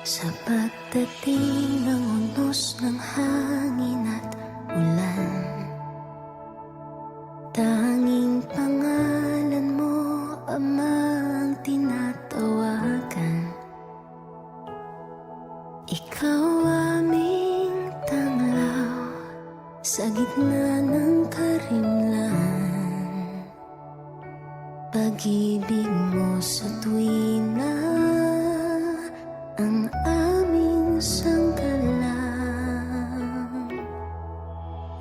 Sa pagdating ng unos ng hangin at ulan, tanging pangalan mo, Ama, ang tinatawagan. Ikaw aming tanglaw sa gitna ng karimlan. Pag-ibig mo sa tuwina ang aming sangkalang.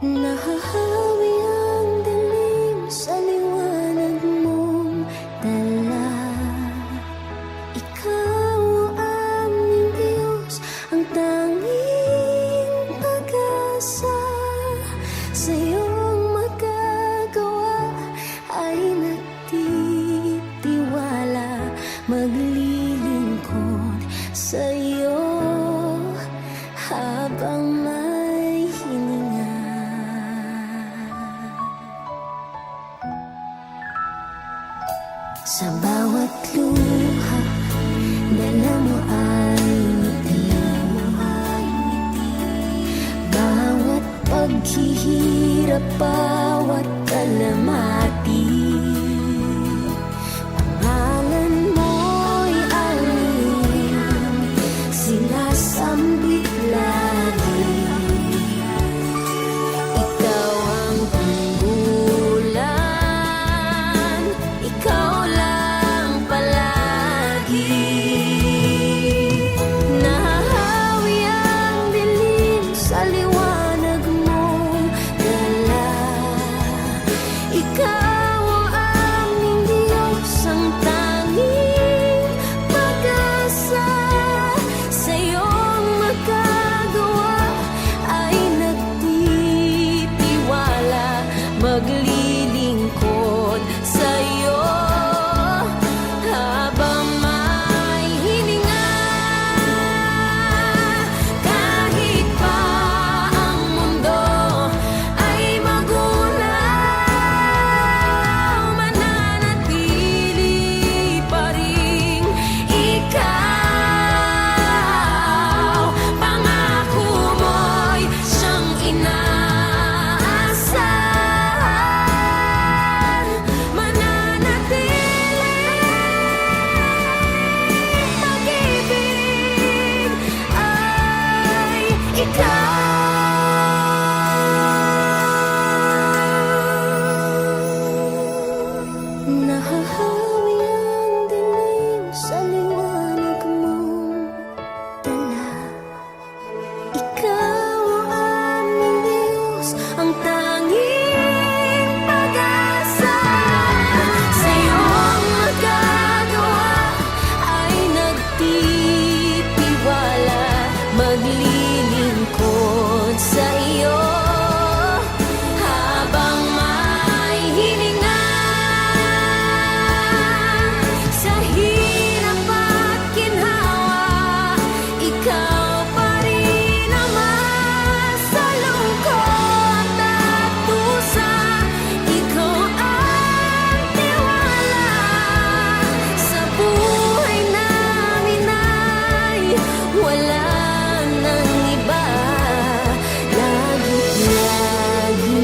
Nahahawi ang dilim sa liwanag mong dala. Ikaw ang aming Diyos, ang tanging pag-asa. Sa iyong magagawa ay nagtitiwala, maglilingkod sa iyo habang may hininga. Sa bawat luha, dala mo ay ngiti. Bawat paghihirap, bawat kalamati, pangalan mo'y aming sinasambit lagi. Ikaw ang tunggulan, ikaw lang palagi. Nahahawi ang dilim sa liwanag mong dala. Ikaw ang aming Diyos, ang tanging pag-asa. Sa iyong magagawa ay nagtitiwala, maglilingkod sa iyo habang may hininga. Kahit pa ang mundo ay magunaw, mananatili pa rin ikaw. Pangako mo'y siyang inaasahan, mananatili. Pag-ibig ay ikaw. Nahahawi ang dilim sa liwanag mong dala. Ikaw ang aming Diyos, ang tanging pag-asa. Sa iyong magagawa ay nagtitiwala, maglilingkod sa iyo habang may hininga. Sa hirap at ginhawa, ikaw pa rin Ama. Sa lungkot at dusa, ikaw ang tiwala. Sa buhay namin ay wala nang iba, lagit lagi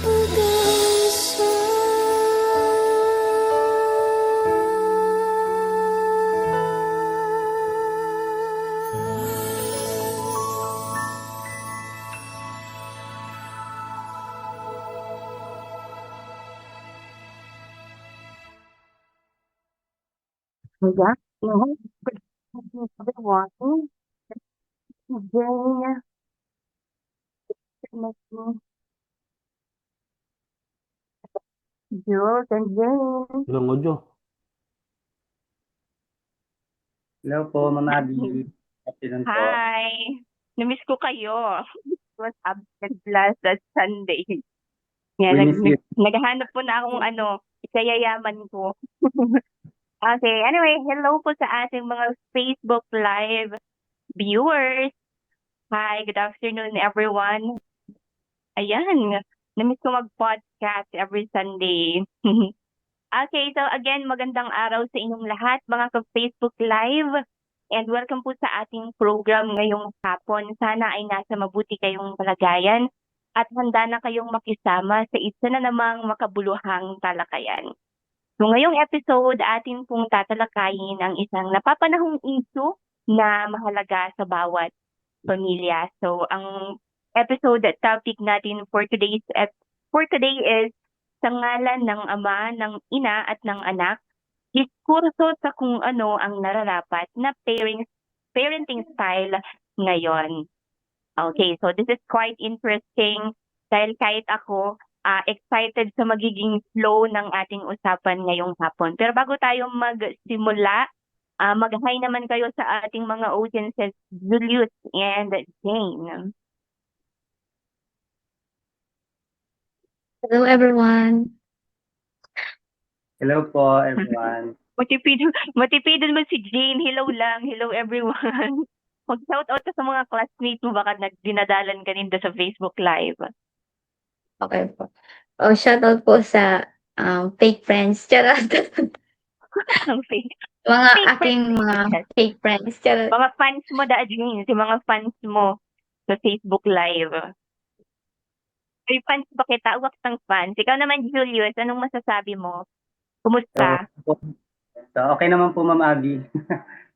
pag-asa. Yeah, no, I've been watching Jane making Jules and Jane. Ilang audio? Hello po, Ma'am Abby. Afternoon po. Hi. Namiss ko kayo. It was absent last that Sunday. Nga, We miss you. naghahanap po na akong isayayaman ko. Okay, anyway, hello po sa ating mga Facebook Live viewers. Hi, good afternoon everyone. Ayan, namiss ko mag-podcast every Sunday. Okay, so again, magandang araw sa inyong lahat, mga ka-Facebook Live. And welcome po sa ating program ngayong hapon. Sana ay nasa mabuti kayong kalagayan at handa na kayong makisama sa isa na namang makabuluhang talakayan. So ngayong episode, atin pong tatalakayin ang isang napapanahong issue na mahalaga sa bawat pamilya. So ang episode topic natin for today is sa ngalan ng ama, ng ina at ng anak, diskurso sa kung ano ang nararapat na parenting style ngayon. Okay, so this is quite interesting dahil kahit ako excited sa magiging flow ng ating usapan ngayong hapon. Pero bago tayo magsimula, mag-hi naman kayo sa ating mga audiences, Julius and Jane. Hello, everyone. Hello po, everyone. Matipid naman si Jane. Hello lang. Hello everyone. Mag-shoutout ka sa mga classmates mo, baka dinadalan ka ninda sa Facebook Live. Okay po. Oh, shoutout po sa fake friends. Charot. Ang fake. Mga Fake aking friends. mga fake friends. Charot. Mga fans mo, Jane. Si mga fans mo sa Facebook Live. May fans ba kita? Uwak ng fans. Ikaw naman, Julius, anong masasabi mo? Kumusta? So okay naman po, Ma'am Abby.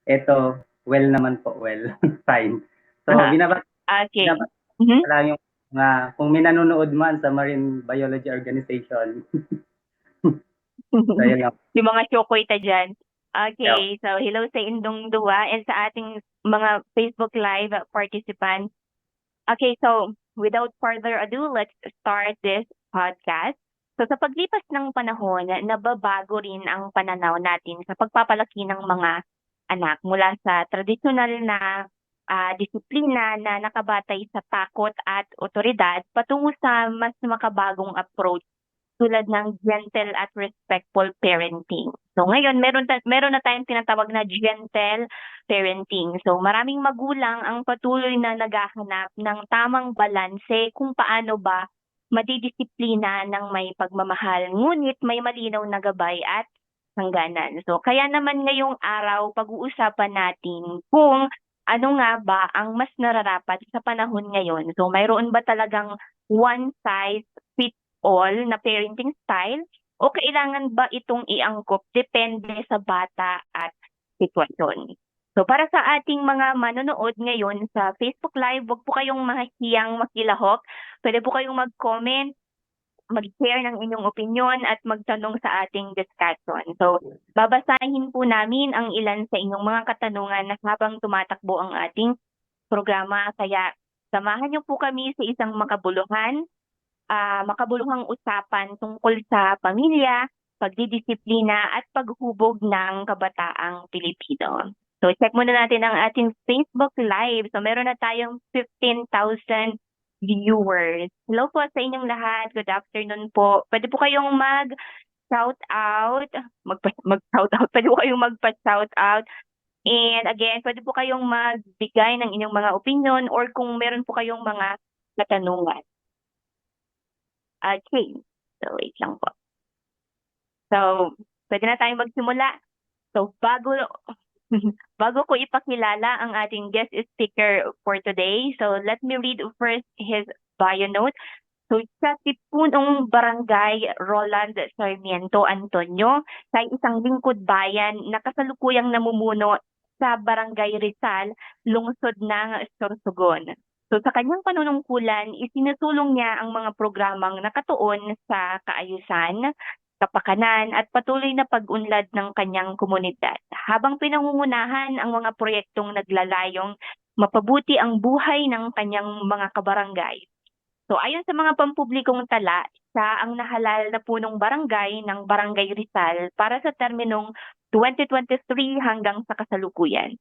Ito, well naman po, well. Fine. So, binabasa Okay. lang yung kung may nanonood man sa Marine Biology Organization. So, yun lang. Yung mga chokoy dyan. Okay, so hello sa Indong Dua and sa ating mga Facebook Live participants. Okay, so without further ado, let's start this podcast. So sa paglipas ng panahon, nababago rin ang pananaw natin sa pagpapalaki ng mga anak mula sa tradisyonal na disiplina na nakabatay sa takot at otoridad patungo sa mas makabagong approach tulad ng gentle at respectful parenting. So ngayon, meron na tayong tinatawag na gentle parenting. So maraming magulang ang patuloy na naghahanap ng tamang balanse kung paano ba madidisiplina ng may pagmamahal, ngunit may malinaw na gabay at hangganan. So kaya naman ngayong araw, pag-uusapan natin kung ano nga ba ang mas nararapat sa panahon ngayon. So mayroon ba talagang one size fits all na parenting style o kailangan ba itong iangkop depende sa bata at sitwasyon. So para sa ating mga manonood ngayon sa Facebook Live, wag po kayong mahihiyang makilahok. Pwede po kayong mag-comment, mag-share ng inyong opinion at magtanong sa ating discussion. So babasahin po namin ang ilan sa inyong mga katanungan habang tumatakbo ang ating programa. Kaya samahan niyo po kami sa isang makabuluhang usapan tungkol sa pamilya, pagdidisiplina at paghubog ng kabataang Pilipino. So check muna natin ang ating Facebook Live. So meron na tayong 15,000 viewers. Hello po sa inyong lahat. Good afternoon po. Pwede po kayong mag-shout out. Mag-shout out. Pwede po kayong magpa-shout out. And again, pwede po kayong magbigay ng inyong mga opinion or kung meron po kayong mga katanungan. Okay. So, wait lang po. So, pwede na tayong magsimula. So, bago ko ipakilala ang ating guest speaker for today, so let me read first his bio note. So, sa Tipunong Barangay Roland Sarmiento Antonio, sa isang lingkod bayan na kasalukuyang namumuno sa Barangay Rizal, lungsod ng Sorsogon. So sa kanyang panunungkulan, isinusulong niya ang mga programang nakatuon sa kaayusan, kapakanan at patuloy na pag-unlad ng kanyang komunidad. Habang pinangungunahan ang mga proyektong naglalayong mapabuti ang buhay ng kanyang mga kabarangay. So ayon sa mga pampublikong tala, siya ang nahalal na punong barangay ng Barangay Rizal para sa terminong 2023 hanggang sa kasalukuyan.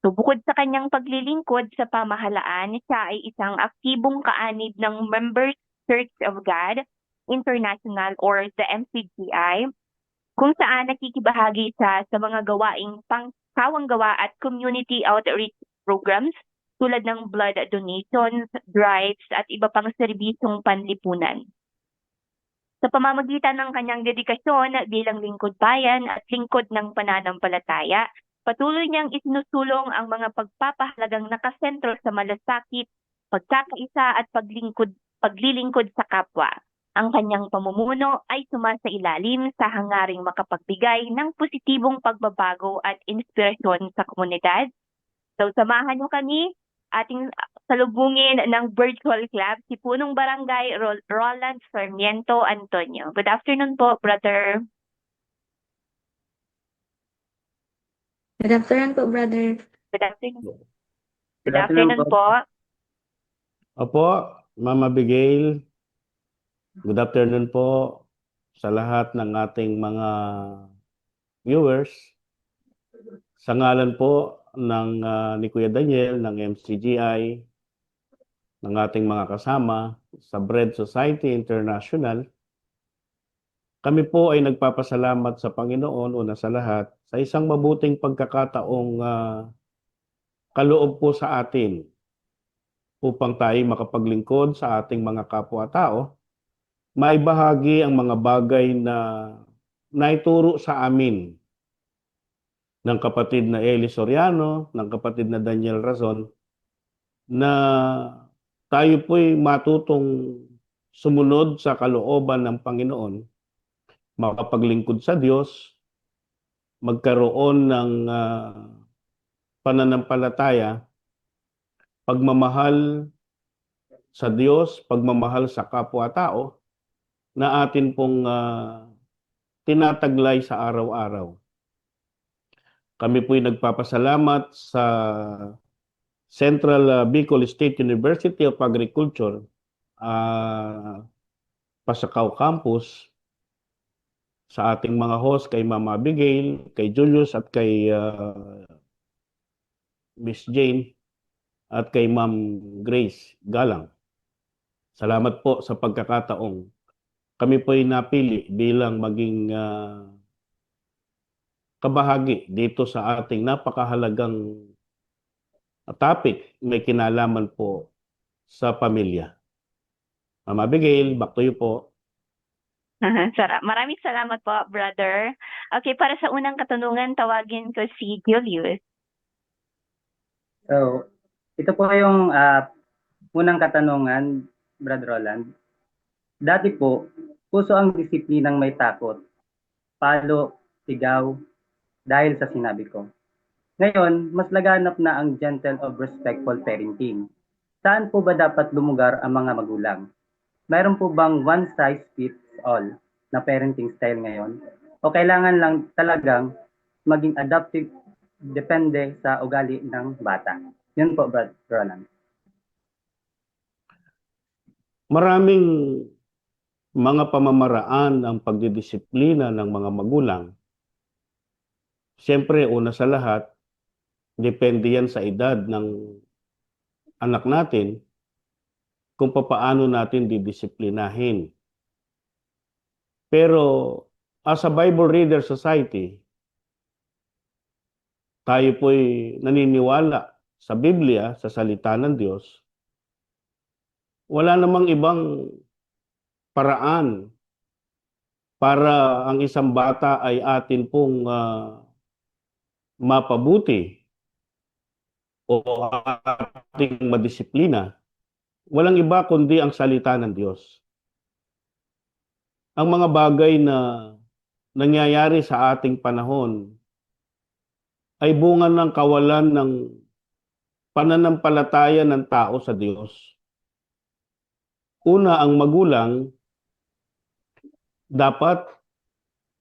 So bukod sa kanyang paglilingkod sa pamahalaan, siya ay isang aktibong kaanib ng Members Church of God International or the MCGI, kung saan nakikibahagi siya sa mga gawaing pangkawanggawa at community outreach programs tulad ng blood donations, drives, at iba pang serbisyong panlipunan. Sa pamamagitan ng kanyang dedikasyon bilang lingkod bayan at lingkod ng pananampalataya, patuloy niyang isinusulong ang mga pagpapahalagang nakasentro sa malasakit, pagkakaisa at paglilingkod sa kapwa. Ang kanyang pamumuno ay sumasailalim sa hangaring makapagbigay ng positibong pagbabago at inspirasyon sa komunidad. So samahan niyo kami ating salubungin ng virtual club si Punong Barangay Roland Sarmiento Antonio. Good afternoon po, brother. Good afternoon po, brother. Good afternoon. Good Good afternoon afternoon po. po. Opo, Mama Abigail. Good afternoon po sa lahat ng ating mga viewers. Sa ngalan po ni Kuya Daniel, ng MCGI, ng ating mga kasama sa Bread Society International, kami po ay nagpapasalamat sa Panginoon una sa lahat sa isang mabuting pagkakataong kaloob po sa atin upang tayo makapaglingkod sa ating mga kapwa-tao, maibahagi ang mga bagay na naituro sa amin ng kapatid na Eli Soriano, ng kapatid na Daniel Razon, na tayo po'y matutong sumunod sa kalooban ng Panginoon, makapaglingkod sa Diyos, magkaroon ng pananampalataya, pagmamahal sa Diyos, pagmamahal sa kapwa-tao, na atin pong tinataglay sa araw-araw. Kami po'y nagpapasalamat sa Central Bicol State University of Agriculture, Pasacao Campus, sa ating mga host, kay Mama Abigail, kay Julius at kay Miss Jane at kay Ma'am Grace Galang. Salamat po sa pagkakataong kami po'y napili bilang maging kabahagi dito sa ating napakahalagang topic, may kinalaman po sa pamilya. Mama Abigail, back to you po. Maraming salamat po, brother. Okay, para sa unang katanungan, tawagin ko si Julius. So, ito po yung unang katanungan, Brother Roland. Dati po, puso ang disiplinang may takot, palo, sigaw, dahil sa sinabi ko. Ngayon, mas laganap na ang gentle of respectful parenting. Saan po ba dapat lumugar ang mga magulang? Mayroon po bang one size fits all na parenting style ngayon? O kailangan lang talagang maging adaptive depende sa ugali ng bata? Yun po, Brother Roland. Maraming mga pamamaraan ang pagdidisiplina ng mga magulang. Siyempre, una sa lahat, depende yan sa edad ng anak natin kung papaano natin didisiplinahin. Pero as a Bible Reader Society, tayo po'y naniniwala sa Biblia, sa salita ng Diyos. Wala namang ibang paraan para ang isang bata ay atin pong mapabuti o ating madisiplina. Walang iba kundi ang salita ng Diyos. Ang mga bagay na nangyayari sa ating panahon ay bunga ng kawalan ng pananampalataya ng tao sa Diyos. Una, ang magulang, dapat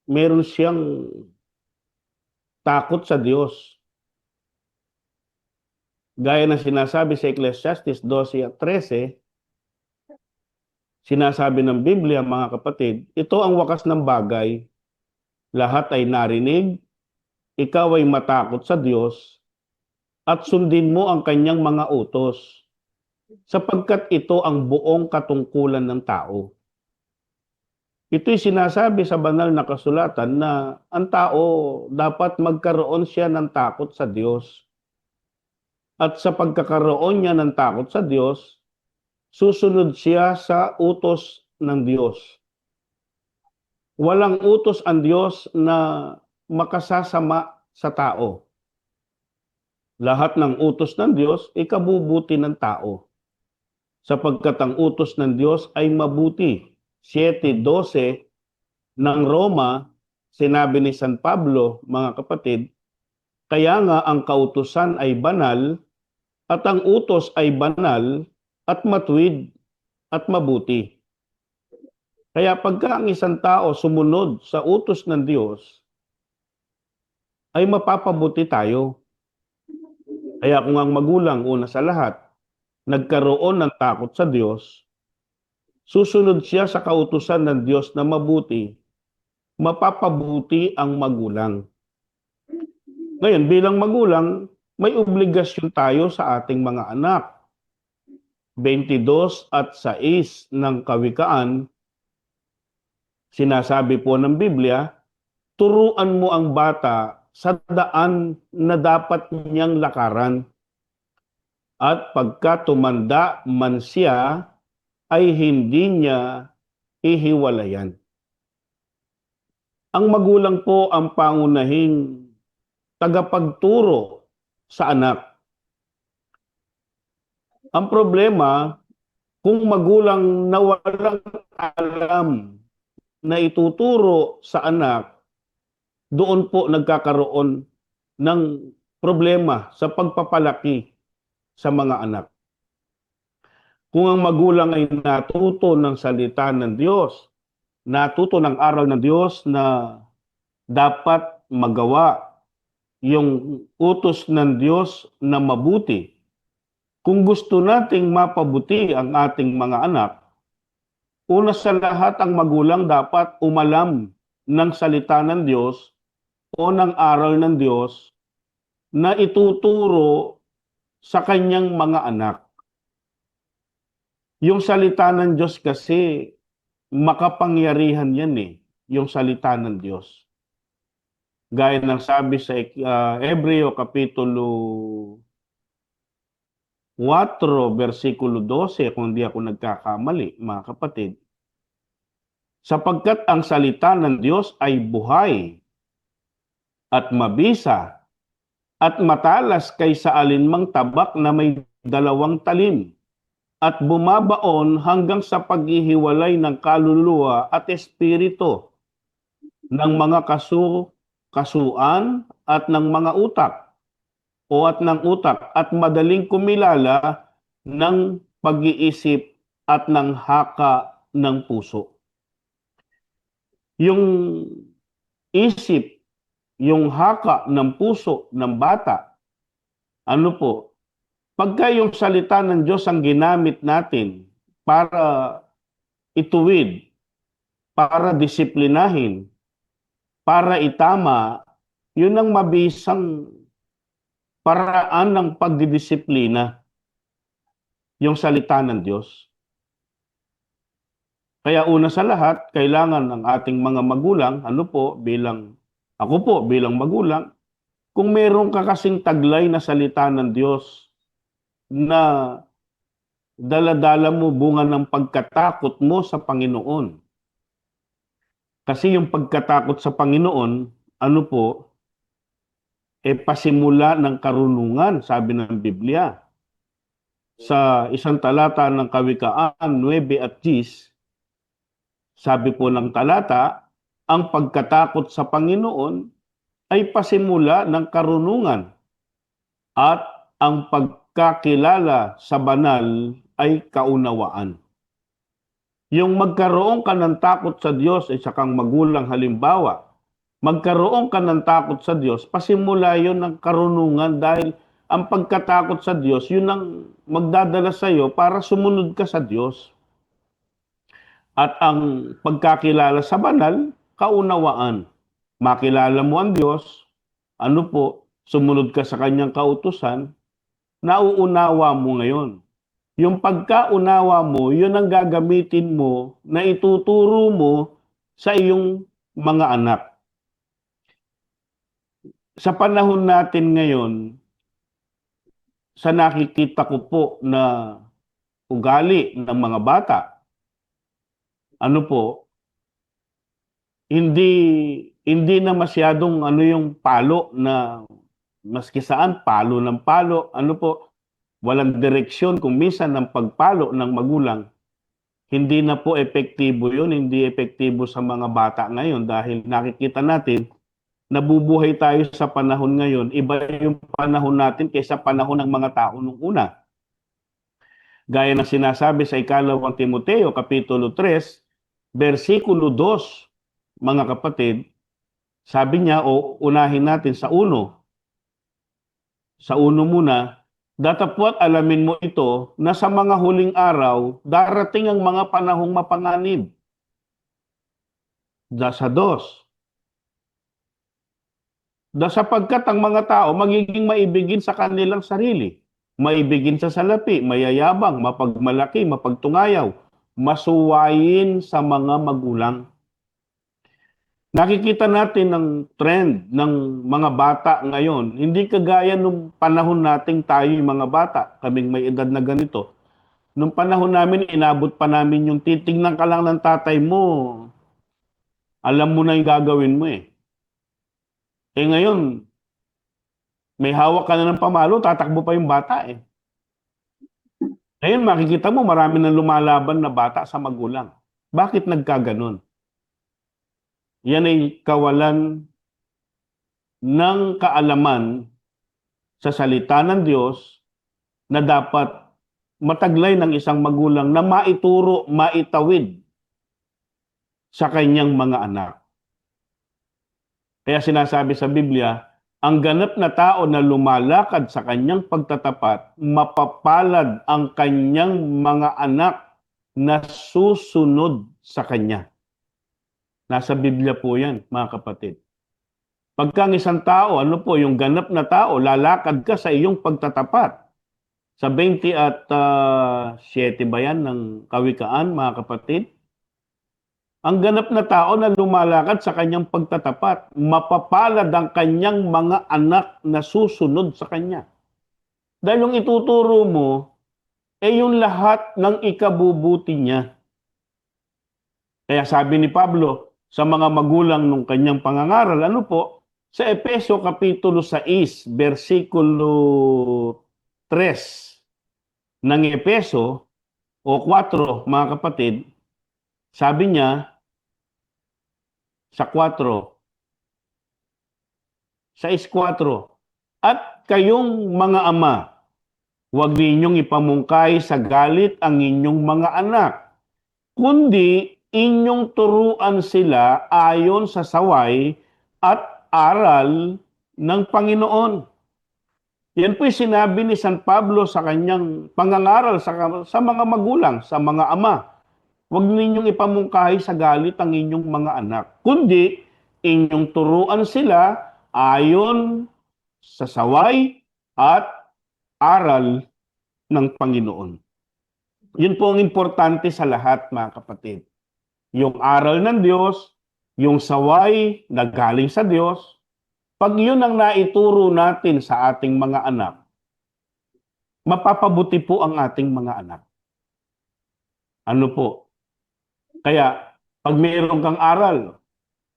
meron siyang takot sa Diyos. Gaya na sinasabi sa Ecclesiastes 12:13, sinasabi ng Biblia, mga kapatid, ito ang wakas ng bagay, lahat ay narinig, ikaw ay matakot sa Diyos, at sundin mo ang kanyang mga utos, sapagkat ito ang buong katungkulan ng tao. Ito'y sinasabi sa banal na kasulatan na ang tao dapat magkaroon siya ng takot sa Diyos. at sa pagkakaroon niya ng takot sa Diyos, susunod siya sa utos ng Diyos. Walang utos ang Diyos na makasasama sa tao. Lahat ng utos ng Diyos ay ikabubuti ng tao. Sapagkat ang utos ng Diyos ay mabuti. 7:12 ng Roma, sinabi ni San Pablo, mga kapatid, kaya nga ang kautusan ay banal at ang utos ay banal at matuwid at mabuti. Kaya pagka ang isang tao sumunod sa utos ng Diyos, ay mapapabuti tayo. Kaya kung ang magulang una sa lahat, nagkaroon ng takot sa Diyos, susunod siya sa kautusan ng Diyos na mabuti, mapapabuti ang magulang. Ngayon, bilang magulang, may obligasyon tayo sa ating mga anak. 22 at 6 ng Kawikaan, sinasabi po ng Biblia, turuan mo ang bata sa daan na dapat niyang lakaran. At pagka tumanda man siya, ay hindi niya hihiwalayan. Ang magulang po ang pangunahing tagapagturo sa anak. Ang problema, kung magulang na walang alam na ituturo sa anak, doon po nagkakaroon ng problema sa pagpapalaki sa mga anak. Kung ang magulang ay natuto ng salita ng Diyos, natuto ng aral ng Diyos na dapat magawa yung utos ng Diyos na mabuti. Kung gusto nating mapabuti ang ating mga anak, una sa lahat ang magulang dapat umalam ng salita ng Diyos o ng aral ng Diyos na ituturo sa kanyang mga anak. Yung salita ng Diyos kasi, makapangyarihan yan yung salita ng Diyos. Gaya ng sabi sa Hebreo Kapitulo 4, versikulo 12, kung di ako nagkakamali, mga kapatid. Sapagkat ang salita ng Diyos ay buhay at mabisa at matalas kaysa alinmang tabak na may 2 talim at bumabaon hanggang sa paghihiwalay ng kaluluwa at espiritu ng mga kasuan at ng mga utak at madaling kumilala ng pag-iisip at ng haka ng puso. Yung isip, yung haka ng puso ng bata, ano po, pagka yung salita ng Diyos ang ginamit natin para ituwid, para disiplinahin, para itama, yun ang mabisang paraan ng pagdidisiplina, yung salita ng Diyos. Kaya una sa lahat, kailangan ng ating mga magulang, ako po bilang magulang, kung meron ka kasing taglay na salita ng Diyos na dala-dala mo bunga ng pagkatakot mo sa Panginoon. Kasi yung pagkatakot sa Panginoon, pasimula ng karunungan, sabi ng Biblia. Sa isang talata ng Kawikaan 9 at 10, sabi po ng talata, ang pagkatakot sa Panginoon ay pasimula ng karunungan at ang pagkakilala sa banal ay kaunawaan. Yung magkaroon ka ng takot sa Diyos ay sakang magulang halimbawa, magkaroon ka ng takot sa Diyos, pasimula yun ng karunungan dahil ang pagkatakot sa Diyos, yun ang magdadala sa iyo para sumunod ka sa Diyos. At ang pagkakilala sa banal, kaunawaan. Makilala mo ang Diyos, sumunod ka sa kanyang kautusan, nauunawa mo ngayon. Yung pagkaunawa mo, yun ang gagamitin mo na ituturo mo sa iyong mga anak. Sa panahon natin ngayon, sa nakikita ko po na ugali ng mga bata, ano po, hindi hindi na masyadong ano yung palo na maski saan palo ng palo, ano po, walang direksyon kung minsan ng pagpalo ng magulang. Hindi na po epektibo yun, hindi epektibo sa mga bata ngayon dahil nakikita natin nabubuhay tayo sa panahon ngayon, iba yung panahon natin kaysa panahon ng mga tao nung una. Gaya ng sinasabi sa ikalawang Timoteo, Kapitulo 3, versikulo 2, mga kapatid, sabi niya, o unahin natin sa 1. Sa 1 muna, datapwat alamin mo ito na sa mga huling araw, darating ang mga panahong mapanganib. Sa 2, sapagkat ang mga tao magiging maibigin sa kanilang sarili, maibigin sa salapi, mayayabang, mapagmalaki, mapagtungayaw, masuwayin sa mga magulang. Nakikita natin ang trend ng mga bata ngayon. Hindi kagaya nung panahon nating tayo yung mga bata, kaming may edad na ganito. Nung panahon namin, inabot pa namin yung titingnan ka lang ng tatay mo, alam mo na yung gagawin mo eh. Eh ngayon, may hawak ka na ng pamalo, tatakbo pa yung bata eh. Ngayon, makikita mo marami nang lumalaban na bata sa magulang. Bakit nagkaganon? Yan ay kawalan ng kaalaman sa salita ng Diyos na dapat mataglay ng isang magulang na maituro, maitawid sa kanyang mga anak. Kaya sinasabi sa Biblia, ang ganap na tao na lumalakad sa kanyang pagtatapat, mapapalad ang kanyang mga anak na susunod sa kanya. Nasa Biblia po yan, mga kapatid. Pagka ang isang tao, ano po, yung ganap na tao, lalakad ka sa iyong pagtatapat. Sa 20 at 7 ba yan ng Kawikaan, mga kapatid? Ang ganap na tao na lumalakad sa kanyang pagtatapat, mapapalad ang kanyang mga anak na susunod sa kanya. Dahil yung ituturo mo, yung lahat ng ikabubuti niya. Kaya sabi ni Pablo sa mga magulang nung kanyang pangangaral, ano po, sa Efeso Kapitulo 6, versikulo 3 ng Efeso o 4, mga kapatid, sabi niya, sa 4, 6:4, at kayong mga ama, huwag ninyong ipamungkay sa galit ang inyong mga anak, kundi inyong turuan sila ayon sa saway at aral ng Panginoon. Yan po'y sinabi ni San Pablo sa kanyang pangangaral sa mga magulang, sa mga ama. Huwag ninyong ipamungkahi sa galit ang inyong mga anak, kundi inyong turuan sila ayon sa saway at aral ng Panginoon. Yun po ang importante sa lahat, mga kapatid. Yung aral ng Diyos, yung saway na galing sa Diyos, pag yun ang naituro natin sa ating mga anak, mapapabuti po ang ating mga anak. Ano po? Kaya, pag mayroon kang aral,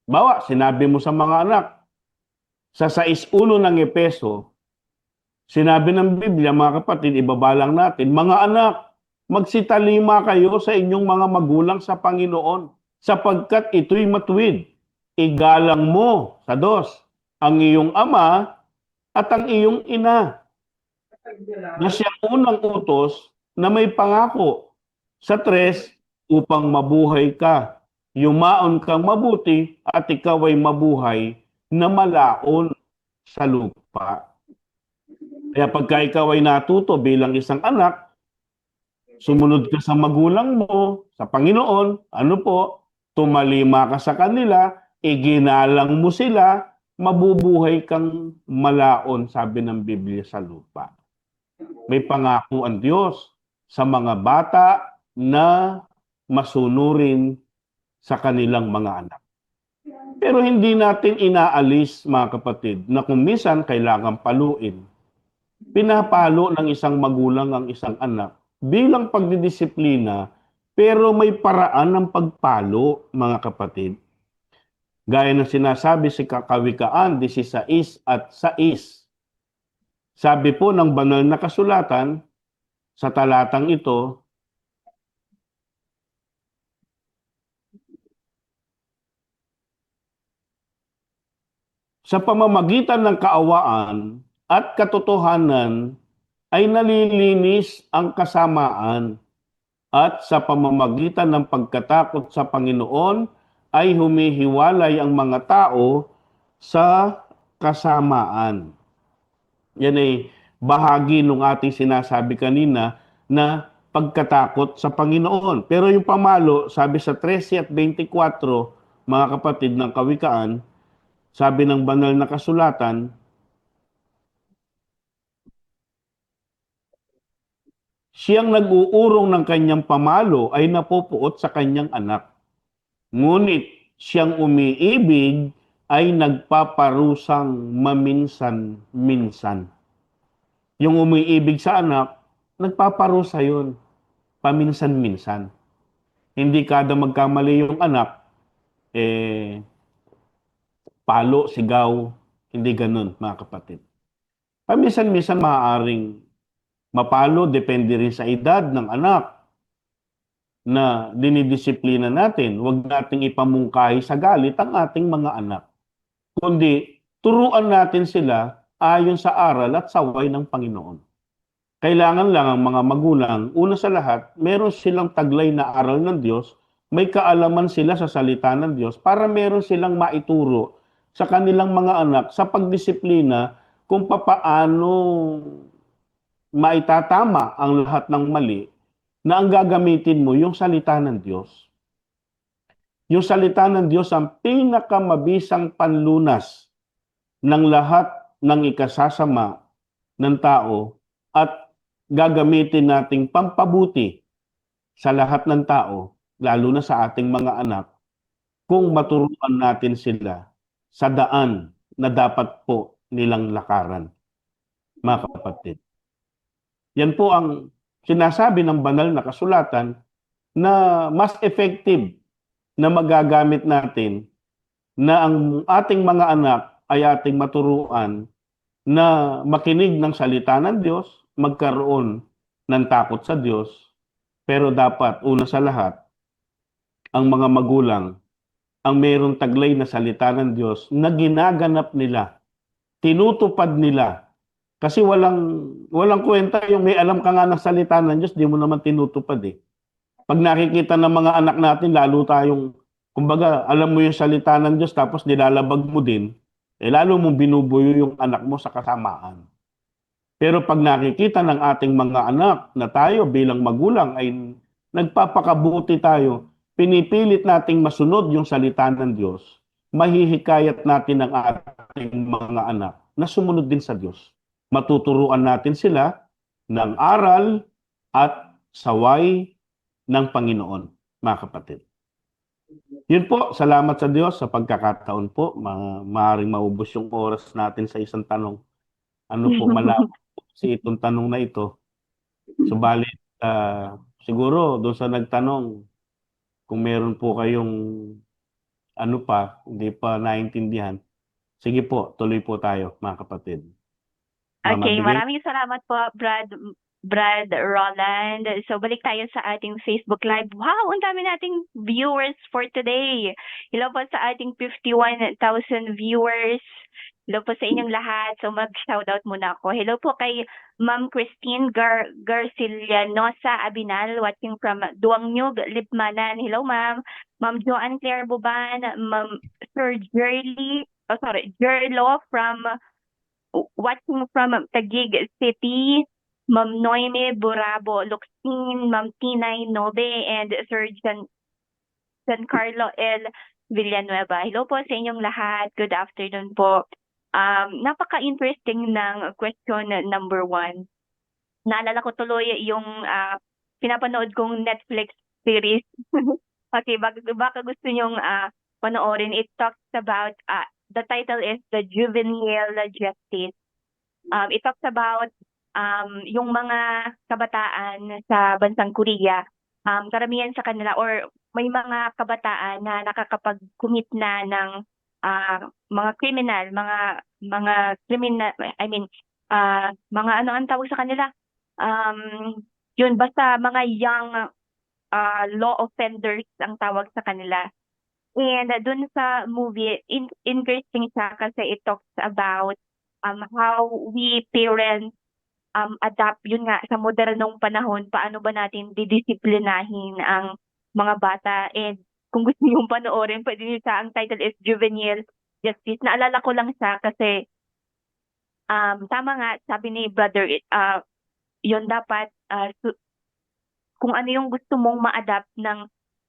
bawa, sinabi mo sa mga anak, sa 6:1 ng Efeso, sinabi ng Biblia, mga kapatid, ibabalang natin, mga anak, magsitalima kayo sa inyong mga magulang sa Panginoon, sapagkat ito'y matuwid. Igalang mo, sa 2, ang iyong ama at ang iyong ina, na siyang unang utos na may pangako. Sa 3, upang mabuhay ka, yumaon kang mabuti at ikaw ay mabuhay na malaon sa lupa. Kaya pagka ikaw ay natuto bilang isang anak, sumunod ka sa magulang mo, sa Panginoon, ano po, tumalima ka sa kanila, iginalang mo sila, mabubuhay kang malaon, sabi ng Biblia, sa lupa. May pangako ang Diyos sa mga bata na masunurin sa kanilang mga anak. Pero hindi natin inaalis, mga kapatid, na kung minsan kailangan paluin. Pinapalo ng isang magulang ang isang anak bilang pagdidisiplina, pero may paraan ng pagpalo, mga kapatid. Gaya ng sinasabi sa Kawikaan 16 at 6. Sabi po ng banal na kasulatan sa talatang ito, sa pamamagitan ng kaawaan at katotohanan ay nalilinis ang kasamaan, at sa pamamagitan ng pagkatakot sa Panginoon ay humihiwalay ang mga tao sa kasamaan. Yan ay bahagi ng ating sinasabi kanina na pagkatakot sa Panginoon. Pero yung pamalo, sabi sa 13 at 24, mga kapatid ng Kawikaan, sabi ng banal na kasulatan, siyang nag-uurong ng kanyang pamalo ay napupuot sa kanyang anak. Ngunit siyang umiibig ay nagpaparusang maminsan-minsan. Yung umiibig sa anak, nagpaparusa yun, paminsan-minsan. Hindi kada magkamali yung anak, palo, sigaw, hindi ganun, mga kapatid. Paminsan-minsan maaaring mapalo, depende rin sa edad ng anak na dinidisiplina natin. Huwag nating ipamungkahi sa galit ang ating mga anak. Kundi, turuan natin sila ayon sa aral at saway ng Panginoon. Kailangan lang ang mga magulang, una sa lahat, meron silang taglay na aral ng Diyos, may kaalaman sila sa salita ng Diyos para meron silang maituro sa kanilang mga anak sa pagdisiplina kung papaano maitatama ang lahat ng mali na ang gagamitin mo yung salita ng Diyos. Yung salita ng Diyos ang pinakamabisang panlunas ng lahat ng ikasasama ng tao at gagamitin nating pampabuti sa lahat ng tao, lalo na sa ating mga anak, kung maturuan natin sila sa daan na dapat po nilang lakaran, mga kapatid. Yan po ang sinasabi ng banal na kasulatan na mas effective na magagamit natin na ang ating mga anak ay ating maturuan na makinig ng salita ng Diyos, magkaroon ng takot sa Diyos, pero dapat una sa lahat, ang mga magulang ang mayroong taglay na salita ng Diyos na ginaganap nila, tinutupad nila. Kasi walang kwenta yung may alam ka nga ng salita ng Diyos, di mo naman tinutupad eh. Pag nakikita ng mga anak natin, lalo tayong, kumbaga, alam mo yung salita ng Diyos, tapos nilalabag mo din, lalo mong binubuyo yung anak mo sa kasamaan. Pero pag nakikita ng ating mga anak na tayo bilang magulang ay nagpapakabuti tayo, pinipilit nating masunod yung salita ng Diyos, mahihikayat natin ang ating mga anak na sumunod din sa Diyos. Matuturuan natin sila ng aral at saway ng Panginoon, mga kapatid. Yun po, salamat sa Diyos sa pagkakataon po. Maaaring maubos yung oras natin sa isang tanong. Ano po, malabo kasi itong tanong na ito. Subalit, siguro doon sa nagtanong, kung meron po kayong ano pa, hindi pa naintindihan, sige po, tuloy po tayo, mga kapatid. Okay, Mamabigay. maraming salamat po, Brad Roland. So, balik tayo sa ating Facebook Live. Wow, ang dami nating viewers for today. Hello po sa ating 51,000 viewers. Hello po sa inyong lahat. So, mag-shoutout muna ako. Hello po kay Ma'am Christine Garcilianosa Abinal, watching from Duangnyug, Lipmanan. Hello, Ma'am. Ma'am Joanne Claire Buban, Ma'am Sir Jerlo from watching from Taguig City, Ma'am Noime Burabo Luxin, Ma'am Tinay Nobe, and Sir Giancarlo L. Villanueva. Hello po sa inyong lahat. Good afternoon po. Napaka-interesting ng question number 1. Naalala ko tuloy yung pinapanood kong Netflix series. Okay, baka gusto nyong panoorin. It talks about, the title is The Juvenile Justice. It talks about yung mga kabataan sa bansang Korea, karamihan sa kanila or may mga kabataan na nakakapag-commit na ng mga criminal, mga criminal, I mean, mga ano ang tawag sa kanila? Yun basta mga young law offenders ang tawag sa kanila. And dun sa movie, interesting siya kasi it talks about how we parents adapt yun nga sa modernong panahon, paano ba natin didisiplinahin ang mga bata. And kung gusto niyong panoorin, pwede niyo siya, ang title is Juvenile Justice. Naalala ko lang siya kasi tama nga, sabi ni brother, yun dapat kung ano yung gusto mong ma-adapt ng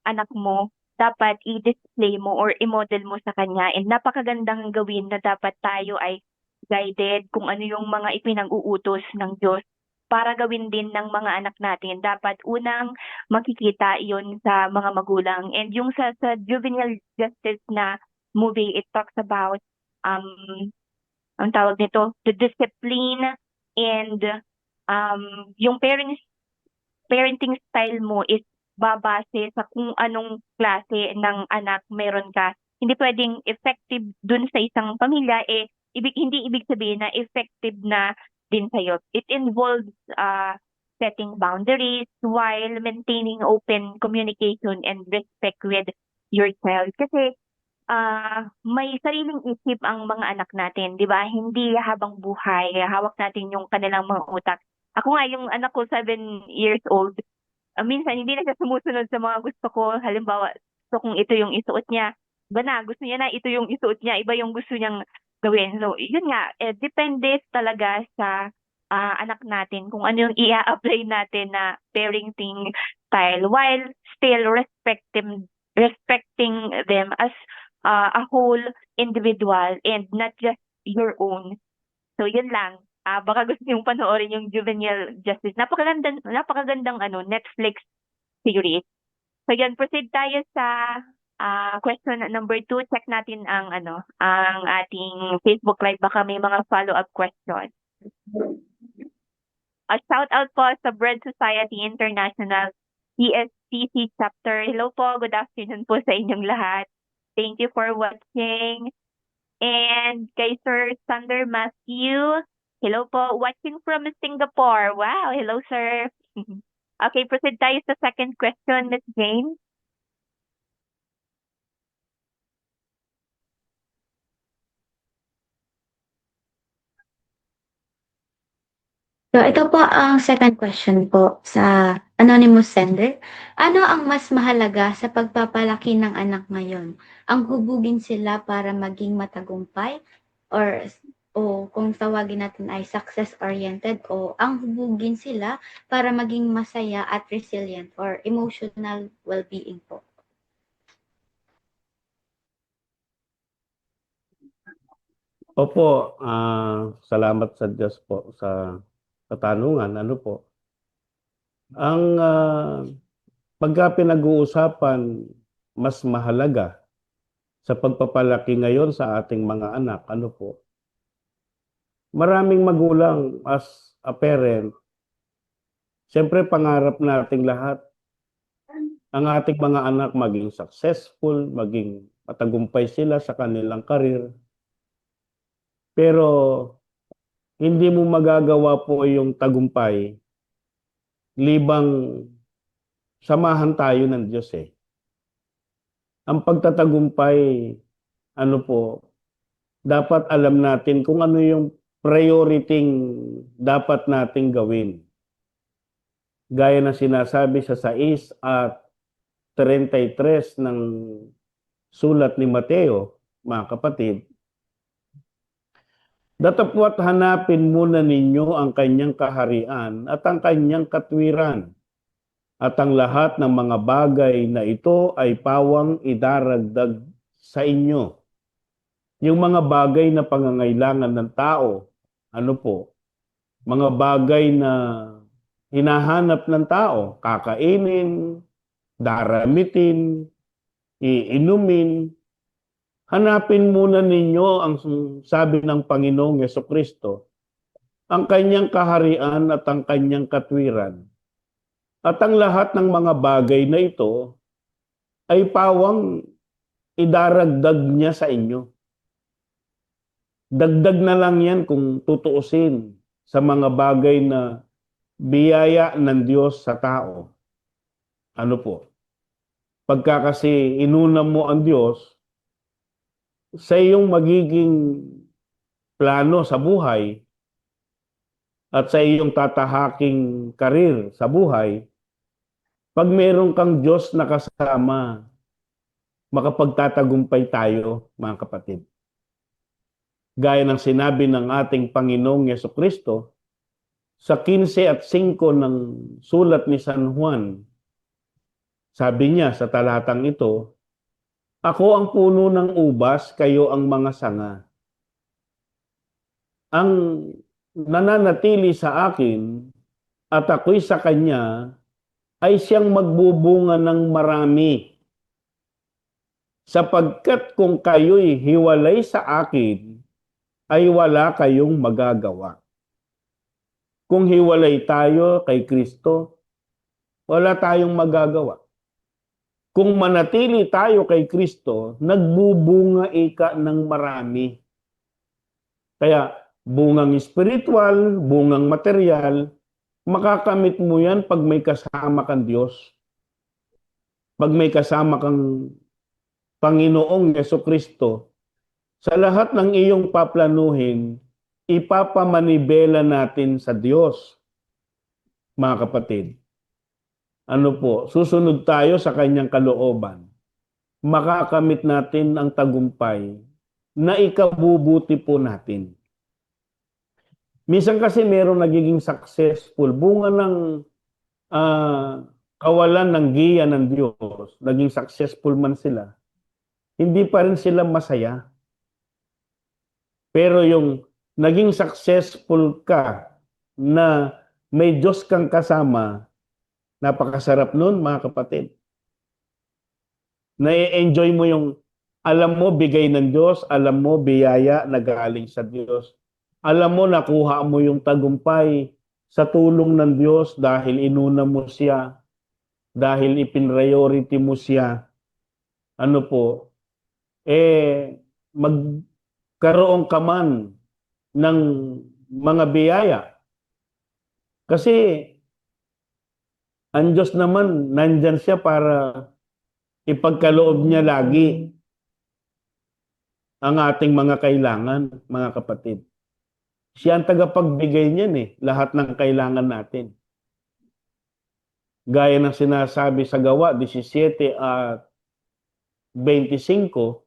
anak mo, dapat i-display mo or i-model mo sa kanya. And napakagandang gawin na dapat tayo ay guided kung ano yung mga ipinag-uutos ng Diyos para gawin din ng mga anak natin. Dapat unang makikita iyon sa mga magulang. And yung sa juvenile justice na movie, it talks about ang tawag nito, the discipline and yung parenting style mo is babase sa kung anong klase ng anak meron ka. Hindi pwedeng effective dun sa isang pamilya, hindi ibig sabihin na effective na din sa'yo. It involves setting boundaries while maintaining open communication and respect with your child. Kasi may sariling isip ang mga anak natin, di ba? Hindi habang buhay, hawak natin yung kanilang mga utak. Ako nga, yung anak ko, 7 years old, minsan hindi na siya sumusunod sa mga gusto ko. Halimbawa, gusto kong ito yung isuot niya. Iba na, gusto niya na ito yung isuot niya. Iba yung gusto niyang gawin. So, yun nga, depende talaga sa anak natin kung ano yung i-apply natin na parenting style while still respecting them as a whole individual and not just your own. So, yun lang. Baka gusto niyong panoorin yung Juvenile Justice. Napakagandang Netflix series. So, yan, proceed tayo sa question number 2. Check natin ang ating Facebook Live. Baka may mga follow-up question. Shout out po sa Bread Society International ESCC chapter. Hello po, good afternoon po sa inyong lahat. Thank you for watching. And kay Sir Sander Matthew, hello po, watching from Singapore. Wow, hello sir. Okay, proceed tayo sa second question, Ms. Jane. So, ito po ang second question po sa anonymous sender. Ano ang mas mahalaga sa pagpapalaki ng anak ngayon? Ang hubugin sila para maging matagumpay o kung tawagin natin ay success-oriented o ang hubugin sila para maging masaya at resilient or emotional well-being po? Opo, salamat sa Diyos po sa katanungan. Ano po? Ang pagka pinag-uusapan, mas mahalaga sa pagpapalaki ngayon sa ating mga anak, ano po? Maraming magulang as a parent, siyempre pangarap nating lahat ang ating mga anak maging successful, maging matagumpay sila sa kanilang karir. Pero hindi mo magagawa po yung tagumpay libang samahan tayo ng Diyos eh. Ang pagtatagumpay, ano po, dapat alam natin kung ano yung priority dapat nating gawin. Gaya na sinasabi sa 6 at 33 ng sulat ni Mateo, mga kapatid, datapwat hanapin muna ninyo ang kanyang kaharian at ang kanyang katwiran, at ang lahat ng mga bagay na ito ay pawang idaragdag sa inyo. Yung mga bagay na pangangailangan ng tao, ano po, mga bagay na hinahanap ng tao, kakainin, daramitin, iinumin, hanapin muna ninyo ang sabi ng Panginoong Yesukristo, ang kanyang kaharian at ang kanyang katwiran. At ang lahat ng mga bagay na ito ay pawang idaragdag niya sa inyo. Dagdag na lang yan kung tutuusin sa mga bagay na biyaya ng Diyos sa tao. Ano po? Pagka kasi inuna mo ang Diyos, sa iyong magiging plano sa buhay at sa iyong tatahaking karir sa buhay, pag meron kang Diyos na kasama, makapagtatagumpay tayo, mga kapatid. Gaya ng sinabi ng ating Panginoong Yesukristo sa 15 at 5 ng sulat ni San Juan, sabi niya sa talatang ito, "Ako ang puno ng ubas, kayo ang mga sanga. Ang nananatili sa akin at ako'y sa kanya ay siyang magbubunga ng marami. Sapagkat kung kayo'y hiwalay sa akin, ay wala kayong magagawa." Kung hiwalay tayo kay Kristo, wala tayong magagawa. Kung manatili tayo kay Kristo, nagbubunga ika ng marami. Kaya bungang espiritual, bungang material, makakamit mo yan pag may kasama kang Diyos. Pag may kasama kang Panginoong Yesukristo, sa lahat ng iyong paplanuhin, ipapamanibela natin sa Diyos, mga kapatid. Ano po, susunod tayo sa kanyang kalooban. Makakamit natin ang tagumpay na ikabubuti po natin. Minsan kasi meron nagiging successful, bunga ng kawalan ng giya ng Diyos, naging successful man sila, hindi pa rin sila masaya. Pero yung naging successful ka na may Diyos kang kasama, napakasarap nun, mga kapatid. Na-enjoy mo yung alam mo bigay ng Diyos, alam mo biyaya na galing sa Diyos. Alam mo nakuha mo yung tagumpay sa tulong ng Diyos dahil inuna mo siya, dahil ipinriority mo siya. Ano po? Magkaroon ka man ng mga biyaya. Kasi ang Diyos naman, nandyan siya para ipagkaloob niya lagi ang ating mga kailangan, mga kapatid. Siya ang tagapagbigay niyan lahat ng kailangan natin. Gaya ng sinasabi sa Gawa 17 at 25,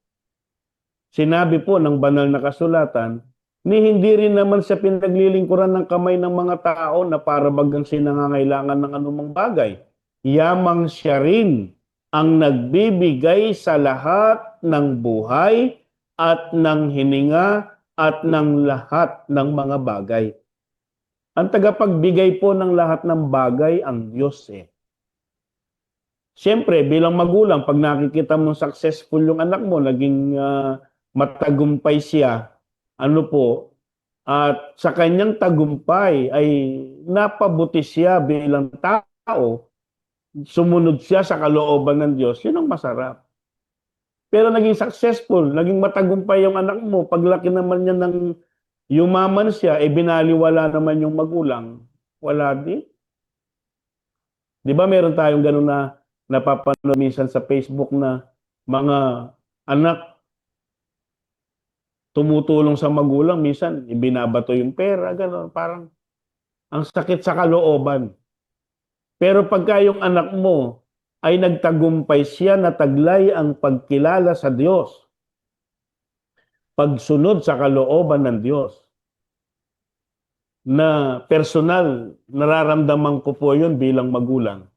sinabi po ng banal na kasulatan, ni hindi rin naman siya pinaglilingkuran ng kamay ng mga tao na para bagang sinangangailangan ng anumang bagay. Yamang siya rin ang nagbibigay sa lahat ng buhay at ng hininga at ng lahat ng mga bagay. Ang tagapagbigay po ng lahat ng bagay ang Diyos Siyempre, bilang magulang, pag nakikita mong successful yung anak mo, naging matagumpay siya, ano po, at sa kanyang tagumpay ay napabuti siya bilang tao, sumunod siya sa kalooban ng Diyos, yun ang masarap. Pero naging successful, naging matagumpay yung anak mo, paglaki naman niya ng yumaman siya, binaliwala naman yung magulang, wala din. Di ba meron tayong ganun na napapanood minsan sa Facebook na mga anak tumutulong sa magulang, minsan ibinabato yung pera, gano'n. Parang ang sakit sa kalooban. Pero pagka yung anak mo ay nagtagumpay siya na taglay ang pagkilala sa Diyos, pagsunod sa kalooban ng Diyos, na personal, nararamdaman ko po yun bilang magulang,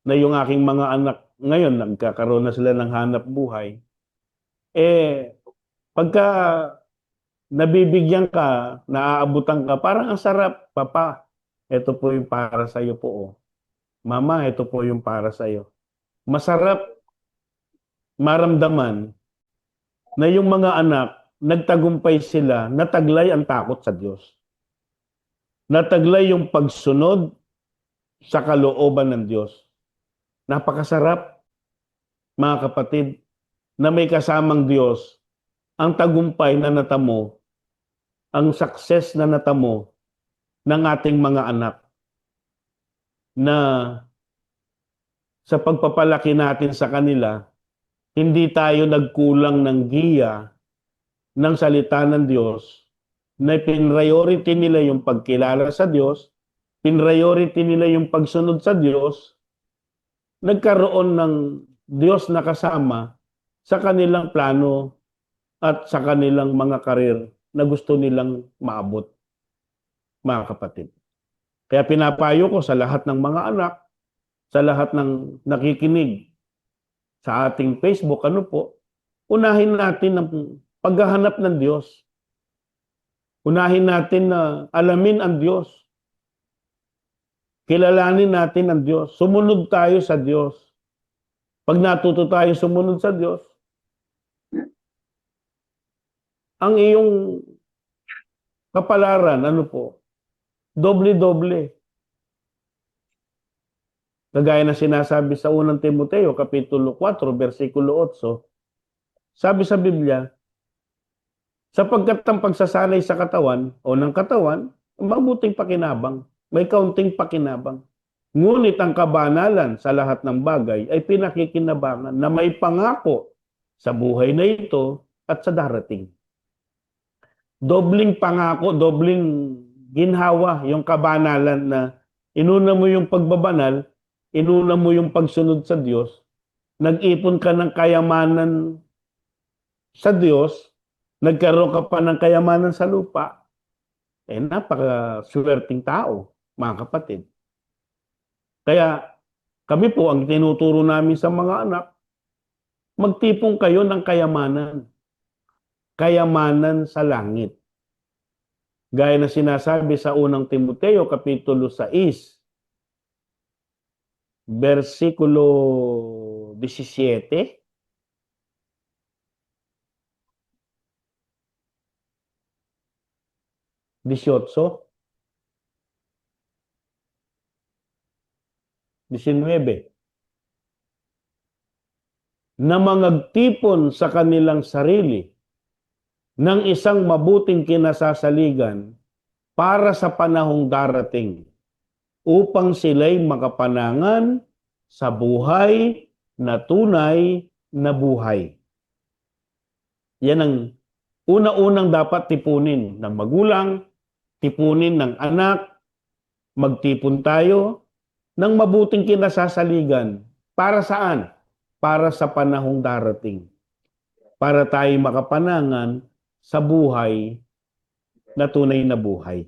na yung aking mga anak ngayon, nagkakaroon na sila ng hanap buhay, pagka nabibigyan ka, naaabutan ka, parang ang sarap, papa, ito po yung para sa'yo po. Mama, ito po yung para sa'yo. Masarap maramdaman na yung mga anak, nagtagumpay sila, nataglay ang takot sa Diyos. Nataglay yung pagsunod sa kalooban ng Diyos. Napakasarap, mga kapatid, na may kasamang Diyos, ang tagumpay na natamo, ang success na natamo ng ating mga anak na sa pagpapalaki natin sa kanila, hindi tayo nagkulang ng giya ng salita ng Diyos na pinriority nila yung pagkilala sa Diyos, pinriority nila yung pagsunod sa Diyos, nagkaroon ng Diyos na kasama sa kanilang plano at sa kanilang mga karir na gusto nilang maabot, mga kapatid. Kaya pinapayo ko sa lahat ng mga anak, sa lahat ng nakikinig sa ating Facebook, unahin natin ang paghahanap ng Diyos. Unahin natin na alamin ang Diyos. Kilalanin natin ang Diyos. Sumunod tayo sa Diyos. Pag natuto tayo sumunod sa Diyos, ang iyong kapalaran, doble-doble. Kagaya na sinasabi sa unang Timoteo, Kapitulo 4, versikulo 8, sabi sa Biblia, sapagkat ang pagsasanay sa katawan o ng katawan, mabuting pakinabang, may kaunting pakinabang. Ngunit ang kabanalan sa lahat ng bagay ay pinakikinabangan na may pangako sa buhay na ito at sa darating. Dobling pangako, dobling ginhawa yung kabanalan na inuna mo yung pagbabanal, inuna mo yung pagsunod sa Diyos, nag-ipon ka ng kayamanan sa Diyos, nagkaroon ka pa ng kayamanan sa lupa, napaka-swerting tao, mga kapatid. Kaya kami po, ang tinuturo namin sa mga anak, magtipon kayo ng kayamanan. Kayamanan sa langit. Gaya na sinasabi sa unang Timoteo, Kapitulo 6, versikulo 17, 18, 19, na mangagtipon sa kanilang sarili ng isang mabuting kinasasaligan para sa panahong darating upang sila'y makapanangan sa buhay na tunay na buhay. Yan ang una-unang dapat tipunin ng magulang, tipunin ng anak, magtipon tayo ng mabuting kinasasaligan. Para saan? Para sa panahong darating. Para tayo makapanangan sa buhay na tunay na buhay.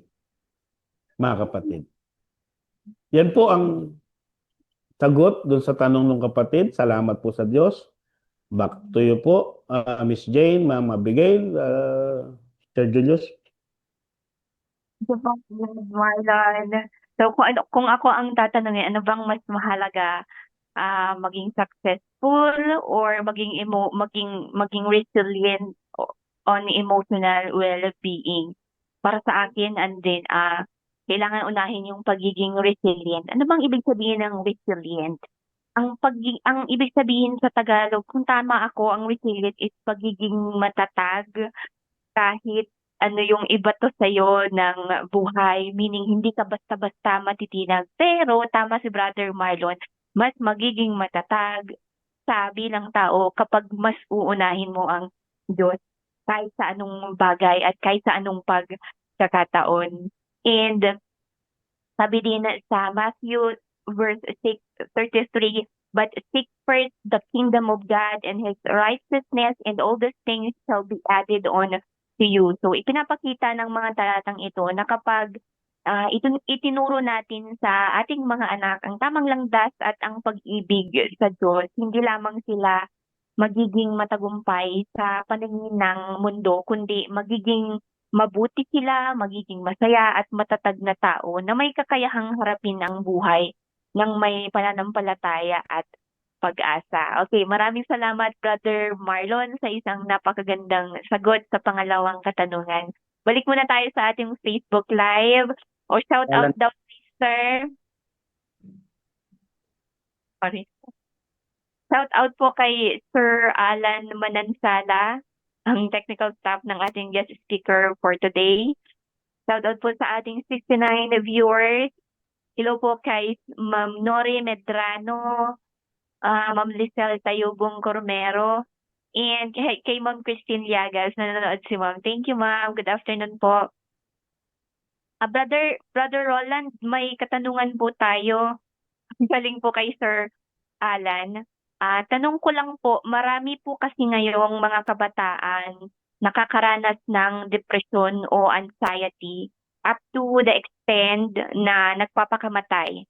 Mga kapatid. Yan po ang sagot doon sa tanong ng kapatid. Salamat po sa Diyos. Back to you po, Miss Jane, Ma'am Abigail, Sir Julius. Marlon. So kung ako ang tatanungin, ano bang mas mahalaga, maging successful or maging resilient on emotional well-being? Para sa akin, and then kailangan unahin yung pagiging resilient. Ano bang ibig sabihin ng resilient? Ang ibig sabihin sa Tagalog, kung tama ako, ang resilient is pagiging matatag kahit ano yung ibato sa'yo ng buhay, meaning hindi ka basta-basta matitinag. Pero tama si Brother Marlon, mas magiging matatag sa bilang tao kapag mas uunahin mo ang Diyos kahit sa anong bagay at kahit sa anong pagkakataon. And sabi din sa Matthew verse 6:33, but seek first the kingdom of God and His righteousness, and all these things shall be added on to you. So ipinapakita ng mga talatang ito na kapag itinuro natin sa ating mga anak ang tamang landas at ang pag-ibig sa Diyos, hindi lamang sila magiging matagumpay sa paningin ng mundo, kundi magiging mabuti sila, magiging masaya at matatag na tao na may kakayahang harapin ang buhay ng may pananampalataya at pag-asa. Okay, maraming salamat Brother Marlon sa isang napakagandang sagot sa pangalawang katanungan. Balik muna tayo sa ating Facebook Live. O shout out Alan, daw please, sir. Sorry. Shout out po kay Sir Alan Manansala, ang technical staff ng ating guest speaker for today. Shout out po sa ating 69 viewers. Hello po kay Ma'am Nori Medrano, Ma'am Lisel Tayubong Cormero, and kay Ma'am Christine Llagas na nanonood si Ma'am. Thank you, Ma'am. Good afternoon po. Brother Roland, may katanungan po tayo. Galing po kay Sir Alan. Tanong ko lang po, marami po kasi ngayong mga kabataan nakakaranas ng depression o anxiety up to the extent na nagpapakamatay.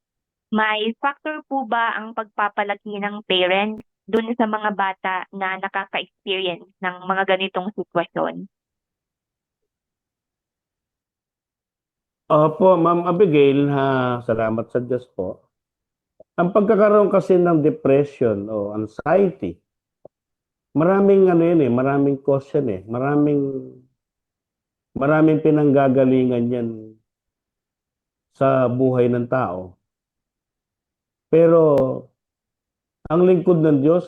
May factor po ba ang pagpapalaki ng parents dun sa mga bata na nakaka-experience ng mga ganitong sitwasyon? Opo, Ma'am Abigail, salamat sa Diyos po. Ang pagkakaroon kasi ng depression o anxiety, maraming maraming cause yan maraming pinanggagalingan yan sa buhay ng tao. Pero ang lingkod ng Diyos,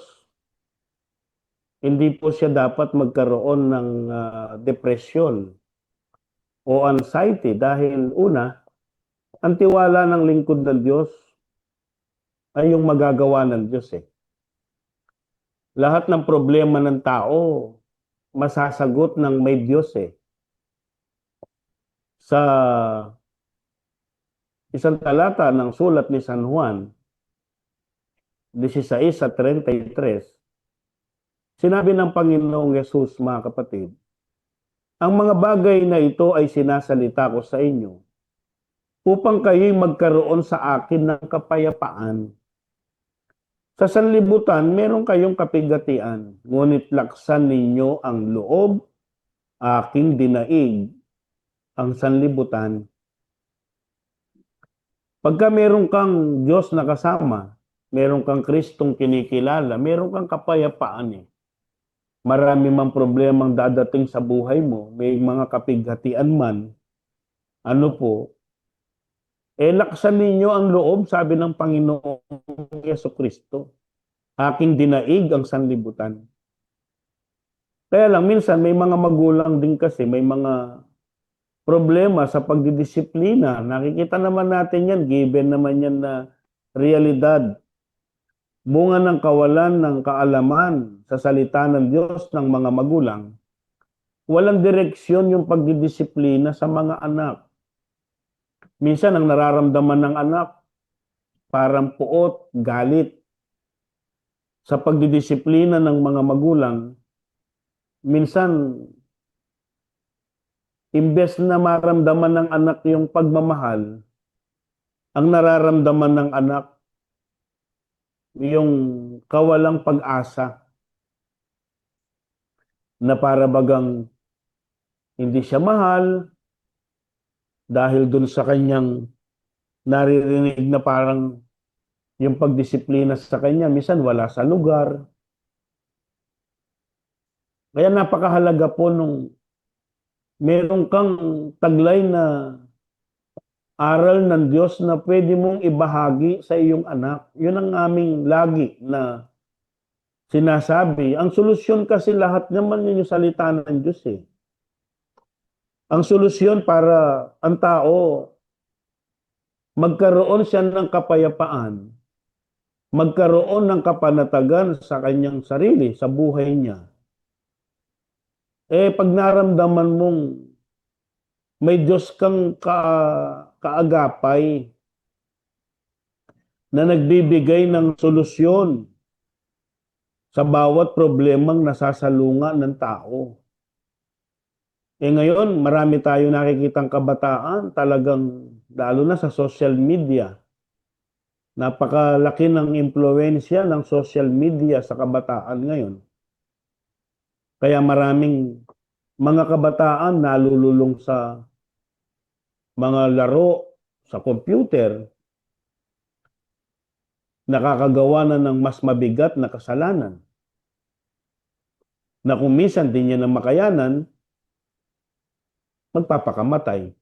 hindi po siya dapat magkaroon ng depression o anxiety dahil una, ang tiwala ng lingkod ng Diyos ay yung magagawa ng Diyos eh. Lahat ng problema ng tao, masasagot ng may Diyos eh. Sa isang talata ng sulat ni San Juan, 16:33, sinabi ng Panginoong Yesus, mga kapatid, ang mga bagay na ito ay sinasalita ko sa inyo upang kayo'y magkaroon sa akin ng kapayapaan. Sa sanlibutan, meron kayong kapigatian, ngunit laksan ninyo ang loob, aking dinaig ang sanlibutan. Pagka meron kang Diyos na kasama, meron kang Kristong kinikilala, meron kang kapayapaan eh. Marami mang problemang dadating sa buhay mo, may mga kapighatian man, laksan ninyo ang loob, sabi ng Panginoong Jesucristo. Aking dinaig ang sanlibutan. Kaya lang, minsan may mga magulang din kasi, may mga problema sa pagdidisiplina. Nakikita naman natin yan, given naman yan na realidad. Bunga ng kawalan ng kaalaman sa salita ng Diyos ng mga magulang, walang direksyon yung pagdidisiplina sa mga anak. Minsan ang nararamdaman ng anak, parang puot, galit. Sa pagdidisiplina ng mga magulang, minsan, imbes na maramdaman ng anak yung pagmamahal, ang nararamdaman ng anak, yung kawalang pag-asa, na para bagang hindi siya mahal, dahil dun sa kanyang naririnig na parang yung pagdisiplina sa kanya, minsan wala sa lugar. Kaya napakahalaga po nung meron kang taglay na aral ng Diyos na pwede mong ibahagi sa iyong anak. Yun ang aming lagi na sinasabi. Ang solusyon kasi lahat naman yun yung salita ng Diyos eh. Ang solusyon para ang tao magkaroon siya ng kapayapaan, magkaroon ng kapanatagan sa kanyang sarili, sa buhay niya. Pag naramdaman mong may Diyos kang kaagapay na nagbibigay ng solusyon sa bawat problemang nasasalungan ng tao. Ngayon, marami tayo nakikitang kabataan, talagang lalo na sa social media. Napakalaki ng impluwensya ng social media sa kabataan ngayon. Kaya maraming mga kabataan nalululong sa mga laro sa computer, nakakagawa na ng mas mabigat na kasalanan, na kung minsan di niya na makayanan, magpapakamatay.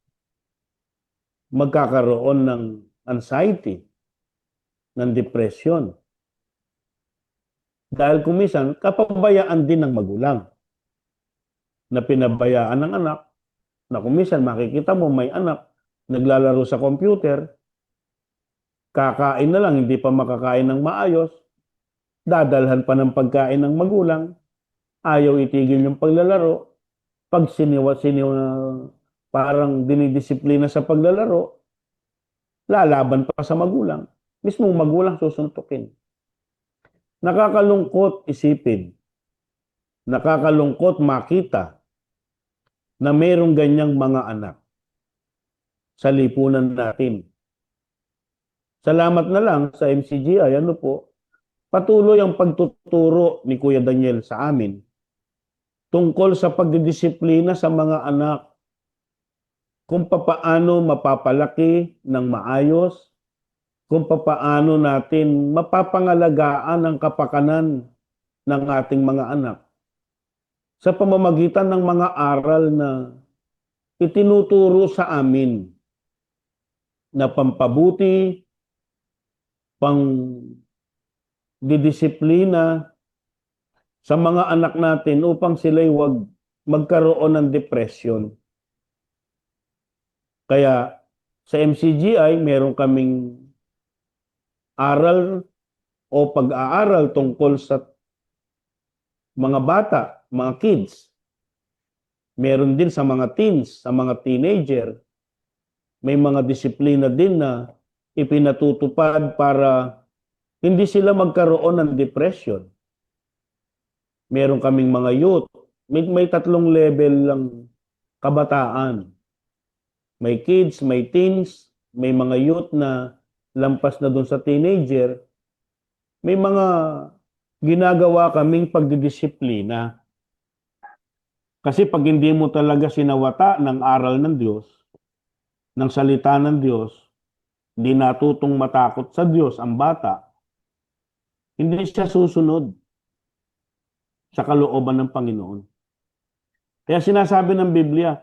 magkakaroon ng anxiety, ng depression. Dahil kumisan, kapabayaan din ng magulang na pinabayaan ng anak, na kumisan makikita mo may anak, naglalaro sa computer, kakain na lang, hindi pa makakain ng maayos, dadalhan pa ng pagkain ng magulang, ayaw itigil yung paglalaro, pag parang dinidisiplina sa paglalaro, lalaban pa sa magulang. Mismong magulang susuntukin. Nakakalungkot isipin, nakakalungkot makita na mayroong ganyang mga anak sa lipunan natin. Salamat na lang sa MCGI, patuloy ang pagtuturo ni Kuya Daniel sa amin tungkol sa pagdidisiplina sa mga anak, kung papaano mapapalaki ng maayos, kung papaano natin mapapangalagaan ang kapakanan ng ating mga anak sa pamamagitan ng mga aral na itinuturo sa amin na pampabuti, pang didisiplina sa mga anak natin upang sila'y wag magkaroon ng depression. Kaya sa MCGI, meron kaming aral o pag-aaral tungkol sa mga bata, mga kids. Meron din sa mga teens, sa mga teenager. May mga disiplina din na ipinatutupad para hindi sila magkaroon ng depression. Meron kaming mga youth. May 3 level lang kabataan. May kids, may teens, may mga youth na lampas na doon sa teenager. May mga ginagawa kaming pagdidisiplina. Kasi pag hindi mo talaga sinawata ng aral ng Diyos, ng salita ng Diyos, hindi natutong matakot sa Diyos ang bata, hindi siya susunod sa kalooban ng Panginoon. Kaya sinasabi ng Biblia,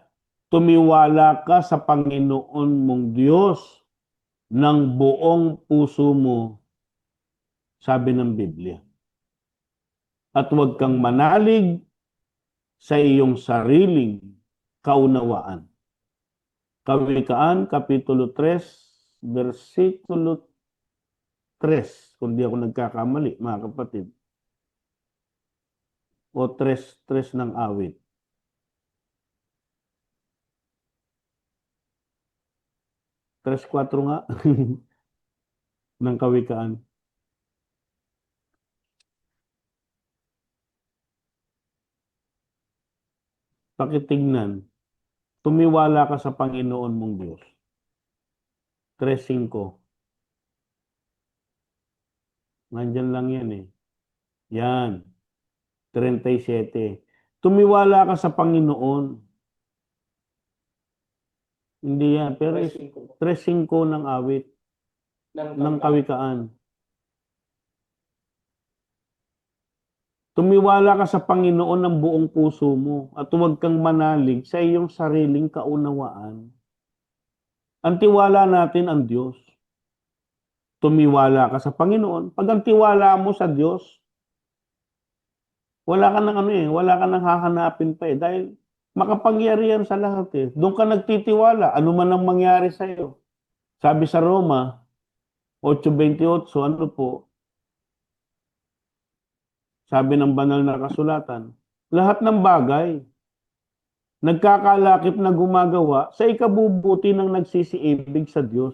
tumiwala ka sa Panginoon mong Diyos ng buong puso mo, sabi ng Biblia. At huwag kang manalig sa iyong sariling kaunawaan. Kawikaan, Kapitulo 3, versikulo 3, kung di ako nagkakamali, mga kapatid. O 3 ng awit. Tres 4 nga ng Kawikaan. Pakitignan, tumiwala ka sa Panginoon mong Diyos. 3:5. Nandyan lang yan eh. Yan. 37. Tumiwala ka sa Panginoon. Hindi yan. Pero 3:5 ng awit. Ng Kawikaan. Tumiwala ka sa Panginoon ng buong puso mo at huwag kang manalig sa iyong sariling kaunawaan. Ang tiwala natin ang Diyos. Tumiwala ka sa Panginoon. Pag ang tiwala mo sa Diyos, wala ka nang wala ka nang hahanapin pa eh. Dahil makapangyarihan sa lahat eh. Doon ka nagtitiwala, ano man ang mangyari sa iyo. Sabi sa Roma 8:28, sabi ng banal na kasulatan, lahat ng bagay nagkakalakip na gumagawa sa ikabubuti ng nagsisiibig sa Diyos.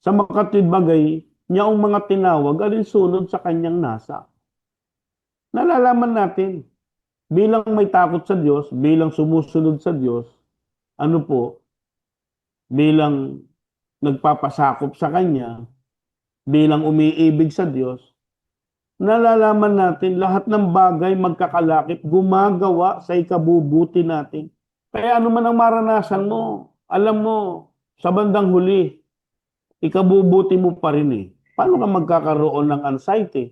Sa makatwid bagay niya ang mga tinawag alinsunod sa kanyang nasa. Nalalaman natin, bilang may takot sa Diyos, bilang sumusunod sa Diyos, bilang nagpapasakop sa Kanya, bilang umiibig sa Diyos, nalalaman natin lahat ng bagay magkakalakip, gumagawa sa ikabubuti natin. Kaya ano man ang maranasan mo, alam mo, sa bandang huli, ikabubuti mo pa rin eh. Paano ka magkakaroon ng anxiety?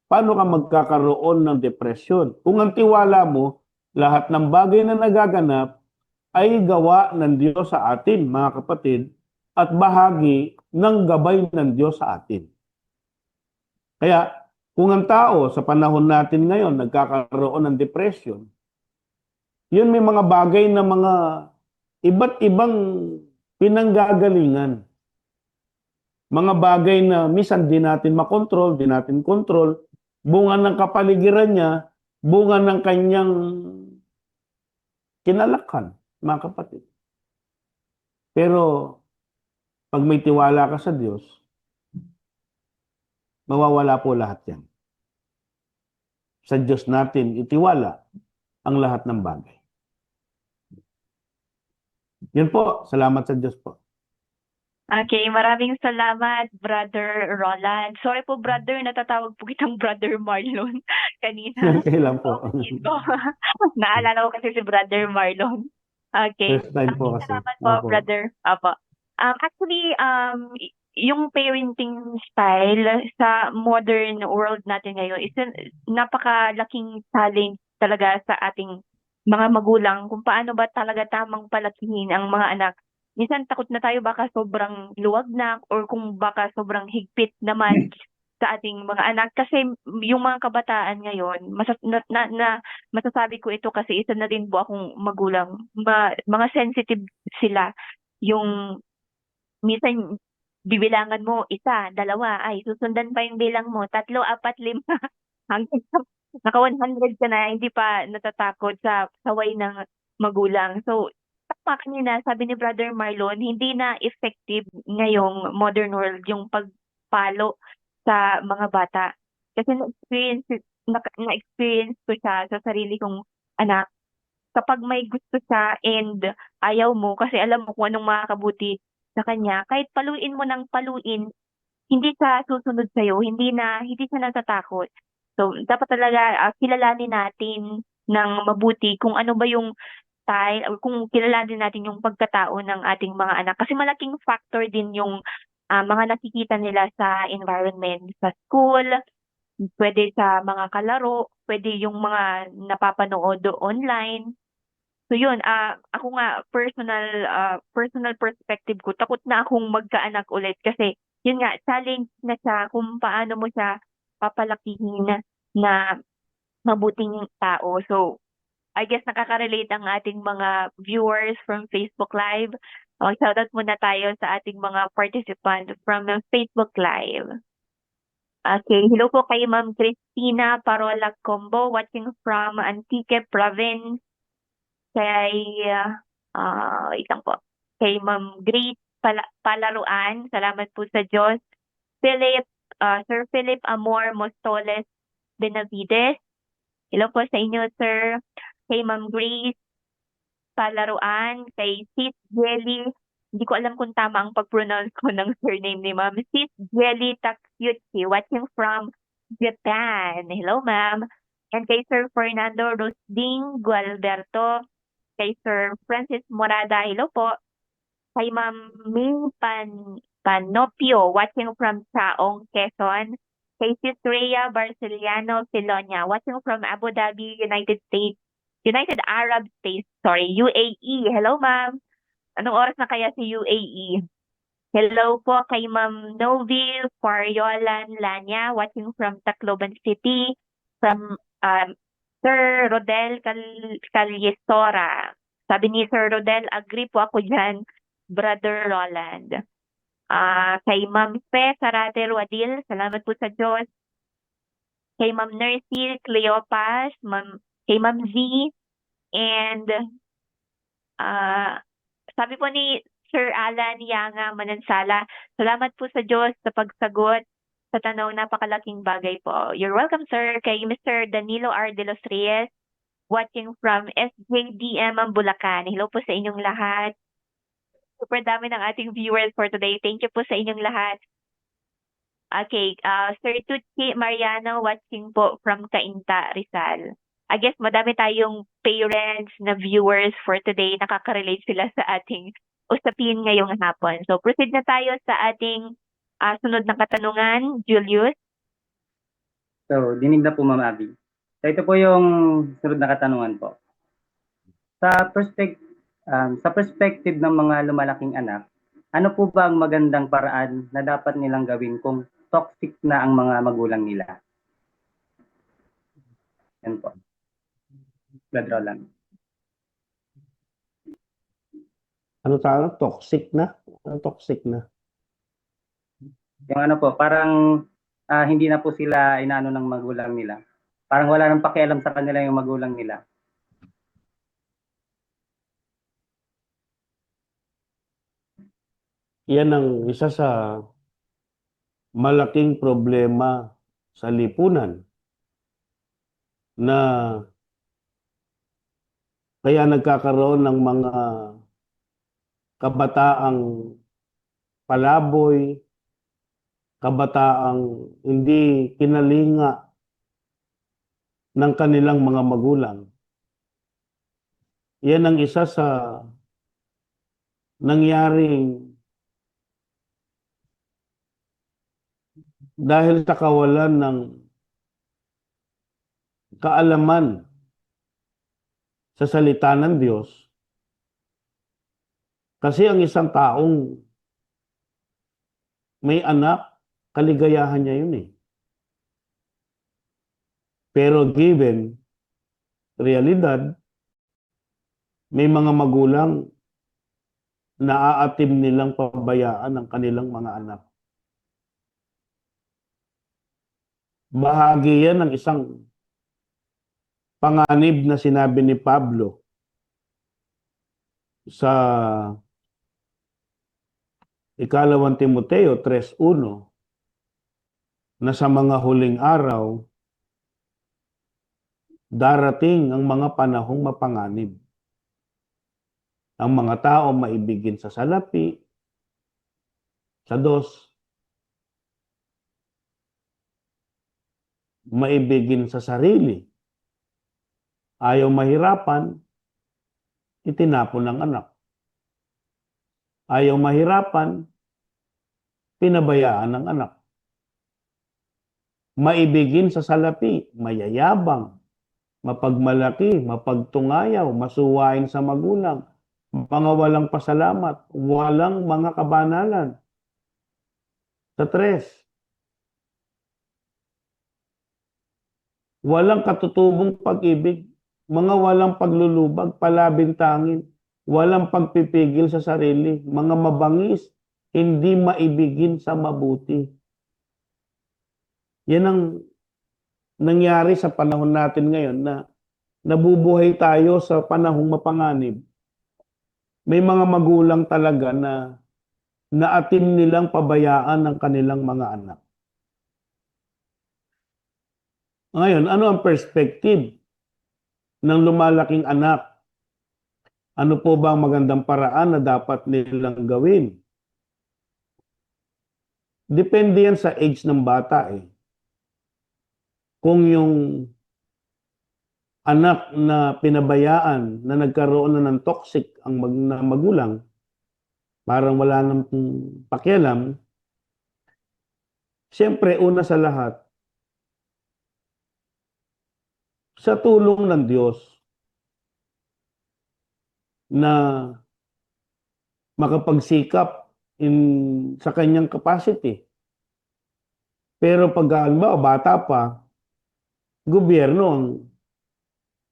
Paano ka magkakaroon ng depression? Kung ang tiwala mo, lahat ng bagay na nagaganap ay gawa ng Diyos sa atin, mga kapatid, at bahagi ng gabay ng Diyos sa atin. Kaya, kung ang tao sa panahon natin ngayon nagkakaroon ng depression, yun may mga bagay na mga iba't ibang pinanggagalingan. Mga bagay na minsan di natin makontrol, di natin kontrol, bunga ng kapaligiran niya, bunga ng kanyang kinalakhan, mga kapatid. Pero, pag may tiwala ka sa Diyos, mawawala po lahat yan. Sa Diyos natin itiwala ang lahat ng bagay. Yun po, salamat sa Diyos po. Okay, maraming salamat, Brother Roland. Sorry po, brother, natatawag po kitang Brother Marlon kanina. Okay lang po. Ito. Naalala ko kasi si Brother Marlon. Okay. First time po kasi. Salamat po, Opo. brother. Apo. Actually, yung parenting style sa modern world natin ngayon is napakalaking challenge talaga sa ating mga magulang kung paano ba talaga tamang palakihin ang mga anak. Minsan takot na tayo baka sobrang luwag na or kung baka sobrang higpit naman sa ating mga anak kasi yung mga kabataan ngayon masasabi ko ito kasi isa na din po akong magulang, mga sensitive sila. Yung minsan bibilangan mo isa, dalawa, ay susundan pa yung bilang mo, tatlo, apat, lima, hanggang sa naka 100 ka na, hindi pa natatakot sa saway ng magulang. So, tama kanina, sabi ni Brother Marlon, hindi na effective ngayong modern world yung pagpalo sa mga bata. Kasi na-experience ko siya sa sarili kong anak. Kapag may gusto siya and ayaw mo, kasi alam mo kung anong makakabuti sa kanya, kahit paluin mo ng paluin, hindi siya susunod sa'yo, hindi siya natatakot. So, dapat talaga kilalanin natin ng mabuti kung ano ba yung style or kung kilalanin natin yung pagkatao ng ating mga anak. Kasi malaking factor din yung mga nakikita nila sa environment, sa school, pwede sa mga kalaro, pwede yung mga napapanood online. So yun, ako nga personal perspective ko, takot na akong magkaanak ulit kasi yun nga, challenge na siya kung paano mo siya papalakihin na mabuting tao. So, I guess nakaka-relate ang ating mga viewers from Facebook Live. Mag-shoutout muna tayo sa ating mga participants from Facebook Live. Okay, hello po kay Ma'am Christina Parola Combo watching from Antique Province. Kay, wait lang po. Kay Ma'am Grace Palaruan, salamat po sa Diyos. Sir Philip Amor Mostoles Benavides, hello po sa inyo, sir. Kay Ma'am Grace Palaruan, kay Sis Jelly, hindi ko alam kung tama ang pag-pronounce ko ng surname ni Ma'am. Sis Jelly Takyuchi, watching from Japan. Hello, ma'am. And kay Sir Fernando Rosding Gualberto, kay Sir Francis Morada, hello po. Kay Ma'am Ming Panopio, watching from Chaong, Quezon. Kay Sis Rhea Barceliano Filonia, watching from Abu Dhabi, United Arab States, UAE. Hello, ma'am. Anong oras na kaya si UAE? Hello po kay Ma'am Novi Fariolan Lanya, watching from Tacloban City. From Sir Rodel Calyestora. Sabi ni Sir Rodel, agree po ako dyan, Brother Roland. Kay Ma'am Fe Sarate Ruadil, salamat po sa Diyos. Kay Ma'am Nercy Cleopas, kay Ma'am Z, and sabi po ni Sir Alan Yanga Manansala, salamat po sa Diyos sa pagsagot sa tanong, napakalaking bagay po. You're welcome, sir. Kay Mr. Danilo R. De Los Reyes, watching from SJDM Bulacan. Hello po sa inyong lahat. Super dami ng ating viewers for today. Thank you po sa inyong lahat. Okay, Sir Tutsi Mariano, watching po from Cainta, Rizal. I guess madami tayong parents na viewers for today. Nakaka-relate sila sa ating usapin ngayong hapon. So proceed na tayo sa ating sunod na katanungan, Julius. So, dinig na po, Ma'am Abby. So, ito po yung sunod na katanungan po. Sa perspective ng mga lumalaking anak, Ano po ba ang magandang paraan na dapat nilang gawin kung toxic na ang mga magulang nila? Yan po. Brad Roland. Ano tawag? Toxic na? Ano toxic na? Yung ano po, parang hindi na po sila inaano ng magulang nila. Parang wala nang pakialam sa kanila yung magulang nila. Yan ang isa sa malaking problema sa lipunan na kaya nagkakaroon ng mga kabataang palaboy, kabataang hindi kinalinga ng kanilang mga magulang. Yan ang isa sa nangyaring dahil sa kawalan ng kaalaman sa salita ng Diyos. Kasi ang isang taong may anak, kaligayahan niya yun eh. Pero given realidad, may mga magulang na aatim nilang pabayaan ang kanilang mga anak. Bahagi yan ng isang panganib na sinabi ni Pablo sa ikalawang Timoteo 3:1 na sa mga huling araw darating ang mga panahong mapanganib. Ang mga tao maibigin sa salapi, sa dos, maibigin sa sarili, ayaw mahirapan, itinapon ng anak. Ayaw mahirapan, pinabayaan ng anak. Maibigin sa salapi, mayayabang, mapagmalaki, mapagtungayaw, masuwain sa magulang, mga walang pasalamat, walang mga kabanalan. Sa 3, walang katutubong pag-ibig, mga walang paglulubag, palabintangin, walang pagpipigil sa sarili, mga mabangis, hindi maibigin sa mabuti. Yan ang nangyari sa panahon natin ngayon na nabubuhay tayo sa panahong mapanganib. May mga magulang talaga na naatim nilang pabayaan ng kanilang mga anak. Ngayon, ano ang perspective ng lumalaking anak? Ano po ba ang magandang paraan na dapat nilang gawin? Depende yan sa age ng bata eh. Kung yung anak na pinabayaan na nagkaroon na ng toxic ang magulang, parang wala nang pakialam, siyempre una sa lahat, sa tulong ng Diyos na makapagsikap sa kanyang capacity. Pero pag halimbawa bata pa, gobyerno ang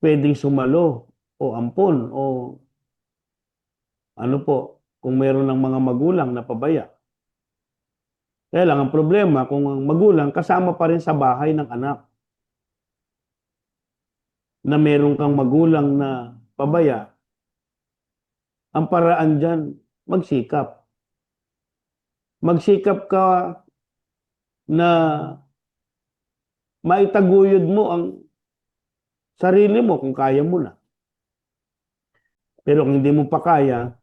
pwedeng sumalo o ampon o ano po, kung meron ng mga magulang na pabaya. Kaya lang ang problema kung ang magulang kasama pa rin sa bahay ng anak na meron kang magulang na pabaya, ang paraan dyan, magsikap. Magsikap ka na maitaguyod mo ang sarili mo kung kaya mo na. Pero kung hindi mo pa kaya,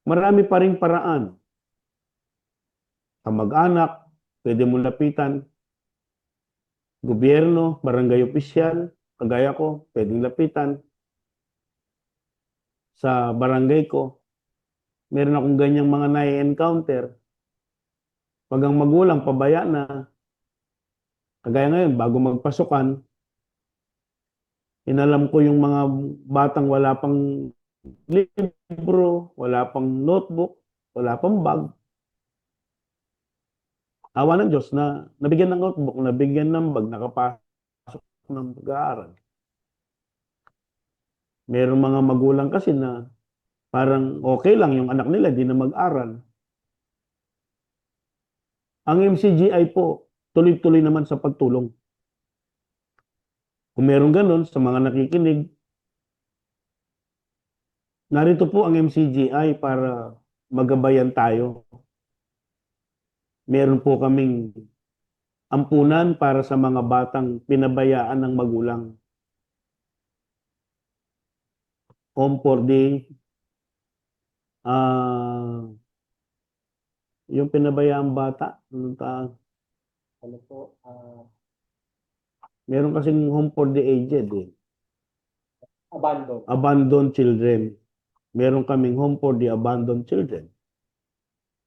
marami pa ring paraan. Kamag-anak, pwede mo lapitan. Gobyerno, barangay opisyal, kagaya ko, pwedeng lapitan. Sa barangay ko, meron akong ganyang mga nai-encounter. Pag ang magulang pabaya na, kagaya ngayon, bago magpasukan, inalam ko yung mga batang wala pang libro, wala pang notebook, wala pang bag. Awa ng Diyos na nabigyan ng notebook, nabigyan ng bag, nakapasok ng pag-aaral. Merong mga magulang kasi na parang okay lang yung anak nila, di na mag-aral. Ang MCGI po, tuloy-tuloy naman sa pagtulong. Kung meron ganun sa mga nakikinig, narito po ang MCGI para magabayan tayo. Meron po kaming ampunan para sa mga batang pinabayaan ng magulang. Home for the yung pinabayaang bata. Ano po? Meron kasing home for the aged eh. Abandoned children. Meron kaming home for the abandoned children.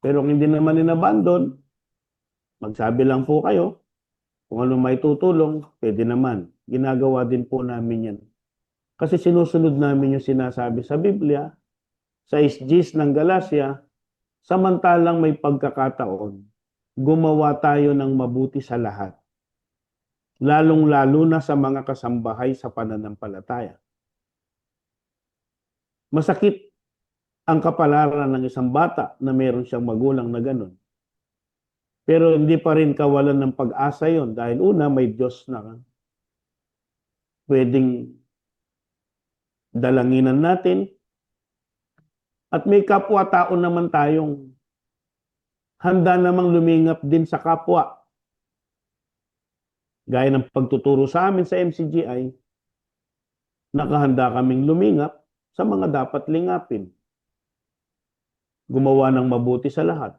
Pero kung hindi naman in-abandon, magsabi lang po kayo. Kung ano may tutulong, pwede naman. Ginagawa din po namin yan. Kasi sinusunod namin yung sinasabi sa Biblia, sa isjis ng Galacia, samantalang may pagkakataon, gumawa tayo ng mabuti sa lahat. Lalong-lalo na sa mga kasambahay sa pananampalataya. Masakit ang kapalaran ng isang bata na meron siyang magulang na ganun. Pero hindi pa rin kawalan ng pag-asa yon dahil una, may Diyos na pwedeng dalanginan natin at may kapwa-tao naman tayong handa namang lumingap din sa kapwa. Gaya ng pagtuturo sa amin sa MCGI, nakahanda kaming lumingap sa mga dapat lingapin. Gumawa ng mabuti sa lahat.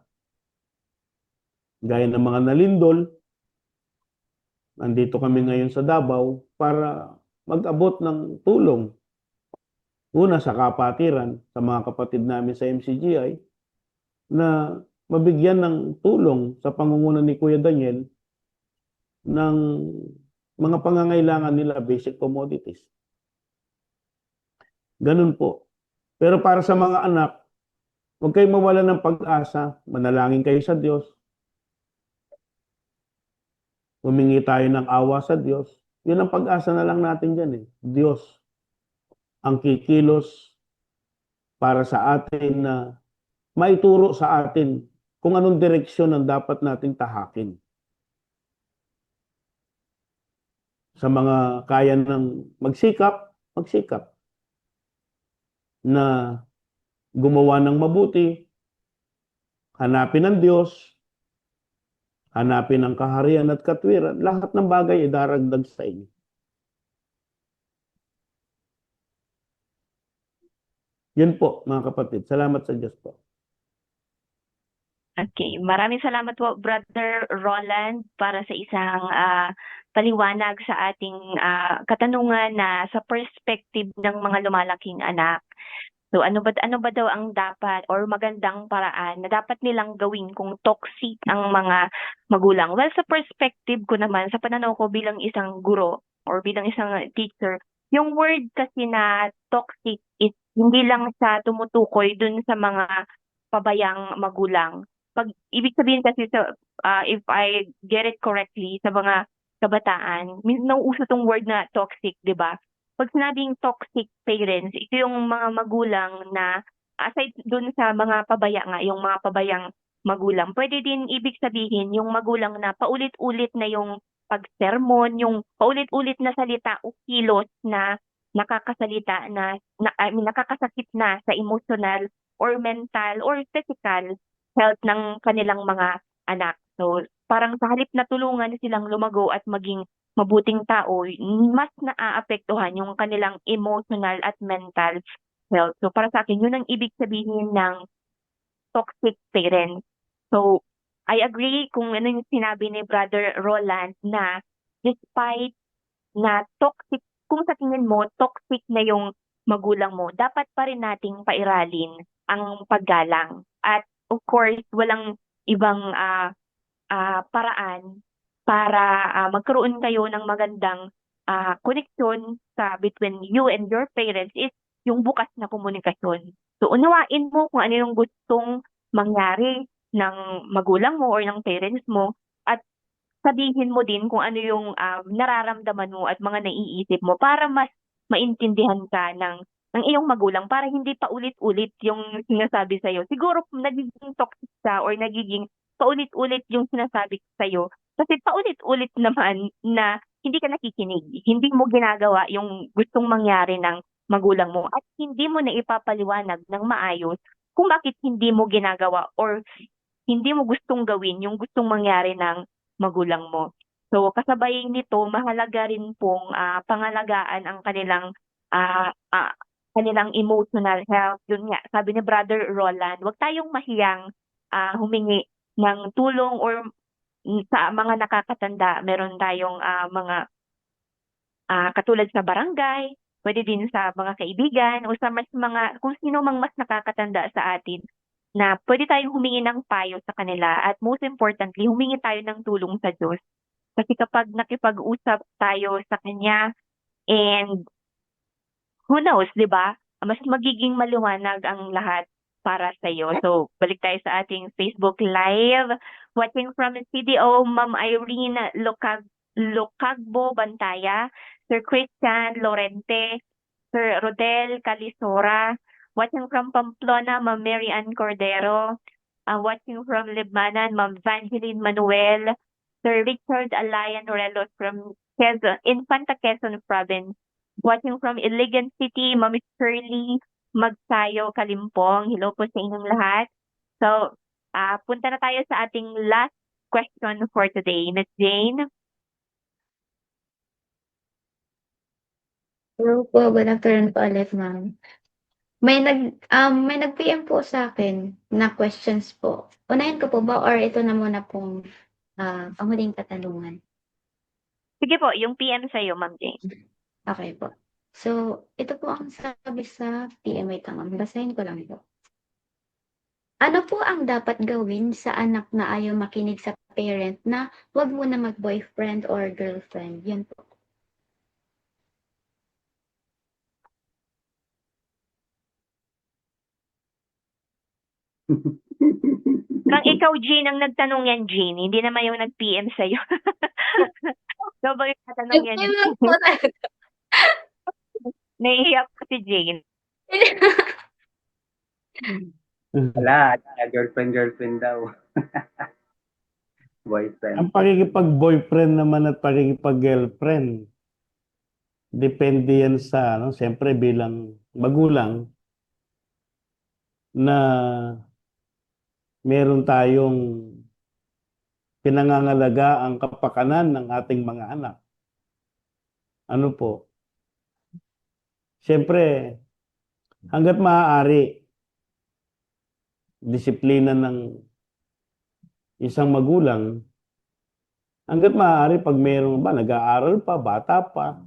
Gaya ng mga nalindol, nandito kami ngayon sa Davao para mag-abot ng tulong. Una sa kapatiran, sa mga kapatid namin sa MCGI, na mabigyan ng tulong sa pangunguna ni Kuya Daniel ng mga pangangailangan nila, basic commodities. Ganun po. Pero para sa mga anak, huwag kayong mawala ng pag-asa, manalangin kayo sa Diyos, humingi tayo ng awa sa Diyos. Yun ang pag-asa na lang natin dyan eh. Diyos ang kikilos para sa atin na maituro sa atin kung anong direksyon ang dapat nating tahakin. Sa mga kaya ng magsikap, magsikap. Na gumawa ng mabuti, hanapin ang Diyos, hanapin ang kaharian at katwiran, lahat ng bagay ay daragdag sa inyo. Yun po, mga kapatid. Salamat sa Diyos po. Okay, maraming salamat po Brother Roland para sa isang paliwanag sa ating katanungan na sa perspective ng mga lumalaking anak. So ano ba daw ang dapat or magandang paraan na dapat nilang gawin kung toxic ang mga magulang? Well, sa perspective ko naman, sa pananaw ko bilang isang guro or bilang isang teacher, yung word kasi na toxic is hindi lang sa tumutukoy dun sa mga pabayang magulang. Pag ibig sabihin kasi sa if I get it correctly sa mga kabataan, nauuso tong word na toxic, 'di ba? Pag sinabing toxic parents, ito yung mga magulang na aside dun sa mga pabaya nga, yung mga pabayang magulang, pwede din ibig sabihin yung magulang na paulit-ulit na yung pagsermon, yung paulit-ulit na salita o kilos na nakakasalita I mean, nakakasakit na sa emotional or mental or physical health ng kanilang mga anak. So, parang sa halip na tulungan silang lumago at maging mabuting tao, mas naaapektuhan yung kanilang emotional at mental health. So, para sa akin, yun ang ibig sabihin ng toxic parents. So, I agree kung ano yung sinabi ni Brother Roland na despite na toxic, kung sa tingin mo, toxic na yung magulang mo, dapat pa rin nating pairalin ang paggalang. At of course, walang ibang paraan para magkaroon kayo ng magandang connection between you and your parents is yung bukas na komunikasyon. So, unawain mo kung ano yung gustong mangyari ng magulang mo or ng parents mo at sabihin mo din kung ano yung nararamdaman mo at mga naiisip mo para mas maintindihan ka ng iyong magulang para hindi pa ulit-ulit yung sinasabi sa'yo. Siguro kung nagiging toxic ka or nagiging paulit-ulit yung sinasabi sa'yo kasi paulit-ulit naman na hindi ka nakikinig, hindi mo ginagawa yung gustong mangyari ng magulang mo at hindi mo na ipapaliwanag ng maayos kung bakit hindi mo ginagawa or hindi mo gustong gawin yung gustong mangyari ng magulang mo. So kasabay nito, mahalaga rin pong pangalagaan ang kanilang emotional health. Yun nga, sabi ni Brother Roland, huwag tayong mahiyang humingi ng tulong or sa mga nakakatanda. Meron tayong mga katulad sa barangay, pwede din sa mga kaibigan o sa mas mga kung sino mang mas nakakatanda sa atin na pwede tayong humingi ng payo sa kanila at most importantly, humingi tayo ng tulong sa Diyos. Kasi kapag nakipag-usap tayo sa Kanya and who knows, 'di ba? Mas magiging maliwanag ang lahat para sa iyo. So, balik tayo sa ating Facebook Live. Watching from CDO, Ma'am Irene Locagbo Bantaya, Sir Christian Lorente, Sir Rodel Calisora. Watching from Pamplona, Ma'am Mary Ann Cordero. Watching from Libmanan, Ma'am Vangeline Manuel. Sir Richard Alayan Morelos from Infanta Quezon Province. Watching from Iligan City, Ma'am Shirley Magsayo Kalimpong. Hello po sa inyong lahat. So, punta na tayo sa ating last question for today. Ms. Jane? Hello po, good afternoon po ulit, ma'am. May nag-PM po sa akin na questions po. Unahin ko po ba or ito na muna pong panghuling katanungan? Sige po, yung PM sa'yo, Ma'am Jane. Okay po. So, ito po ang sabi sa PM. Wait lang, ma'am. Basahin ko lang po. Ano po ang dapat gawin sa anak na ayaw makinig sa parent na huwag muna mag-boyfriend or girlfriend? Yun po. Nang ikaw, Jane, ang nagtanong yan, Jane. Hindi naman yung nag-PM sa'yo. So, bakit natanong yan? Nag-PM po talaga. Nahihiya po si Jane. Wala, girlfriend daw. Boyfriend. Ang pakikipag-boyfriend naman at pakikipag-girlfriend, depende yan sa, siyempre bilang magulang, na meron tayong pinangangalaga ang kapakanan ng ating mga anak. Ano po? Siyempre, hanggat maaari, disiplina ng isang magulang, hanggat maaari pag mayroon ba, nag-aaral pa, bata pa,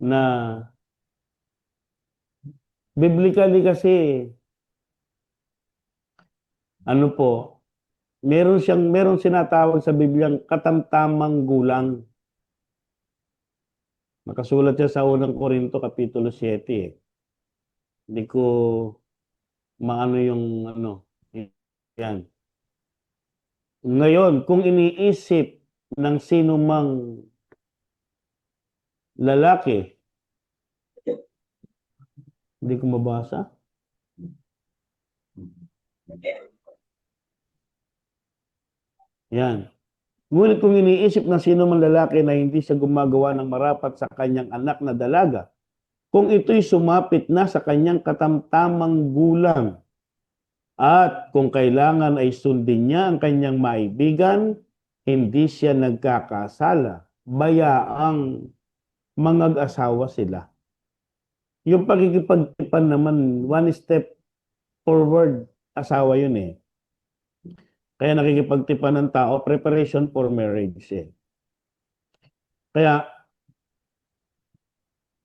na biblically kasi, ano po, meron sinatawag sa Bibliang katamtamang gulang. Nakasulat siya sa unang Korinto Kapitulo 7 eh. Hindi ko maano yung yan. Ngayon, kung iniisip ng sino mang lalaki, hindi ko mabasa. Yan. Ngunit kung iniisip ng sino mang lalaki na hindi siya gumagawa ng marapat sa kanyang anak na dalaga, kung ito'y sumapit na sa kanyang katamtamang gulang, at kung kailangan ay sundin niya ang kanyang maibigan, hindi siya nagkakasala, bayaang mangag-asawa sila. Yung pagkikipagtipan naman, one step forward, asawa yun eh. Kaya nakikipagtipan ng tao, preparation for marriage eh. Kaya,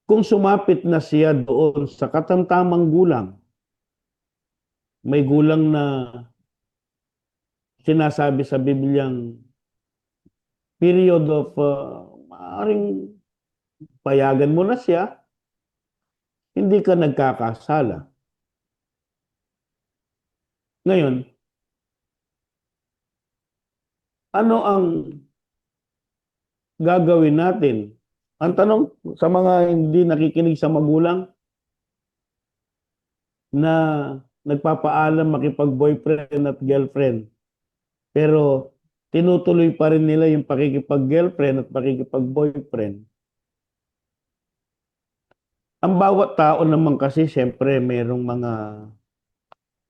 kung sumapit na siya doon sa katamtamang gulang, may gulang na sinasabi sa Bibliang period of maaaring payagan mo na siya hindi ka nagkakasala. Ngayon, ano ang gagawin natin? Ang tanong sa mga hindi nakikinig sa magulang na nagpapaalam makipag-boyfriend at girlfriend, pero tinutuloy pa rin nila yung pakikipag-girlfriend at pakikipag-boyfriend. Ang bawat tao naman kasi, siyempre, merong mga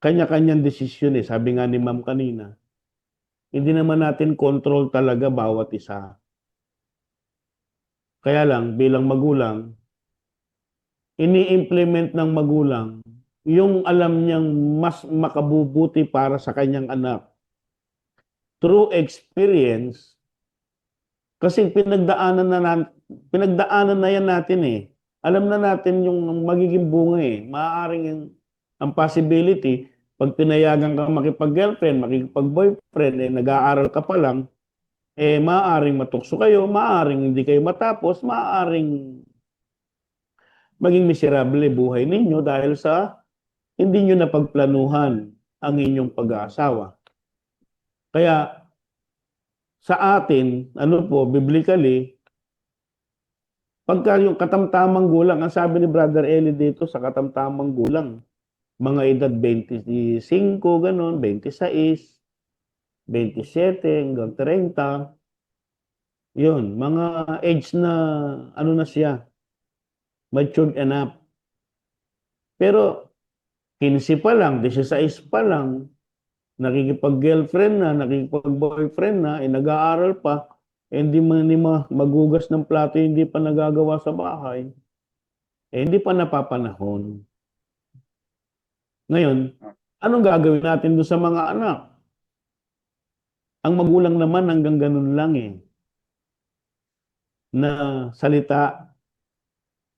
kanya-kanyang desisyon eh. Sabi nga ni Ma'am kanina, hindi naman natin control talaga bawat isa. Kaya lang, bilang magulang, ini-implement ng magulang yung alam niyang mas makabubuti para sa kanyang anak. Through experience, kasi pinagdaanan na yan natin eh. Alam na natin yung magiging bunga eh. Maaaring ang possibility, pag pinayagan ka makipag-girlfriend, makipag-boyfriend, eh, nag-aaral ka pa lang, eh, maaaring matukso kayo, maaaring hindi kayo matapos, maaaring maging miserable buhay ninyo dahil sa hindi nyo napagplanuhan ang inyong pag-aasawa. Kaya, sa atin, ano po, biblically, pagka yung katamtamang gulang, ang sabi ni Brother Eli dito sa katamtamang gulang, mga edad 25, ganon, 26, 27, hanggang 30, yun, mga age na, ano na siya, matured enough. Pero, 15 pa lang, 16 pa lang, nakikipag-girlfriend na, nakikipag-boyfriend na, eh, nag-aaral pa, eh, hindi magugas ng plato, hindi pa nagagawa sa bahay, eh, hindi pa napapanahon. Ngayon, anong gagawin natin doon sa mga anak? Ang magulang naman hanggang ganun lang eh. Na salita,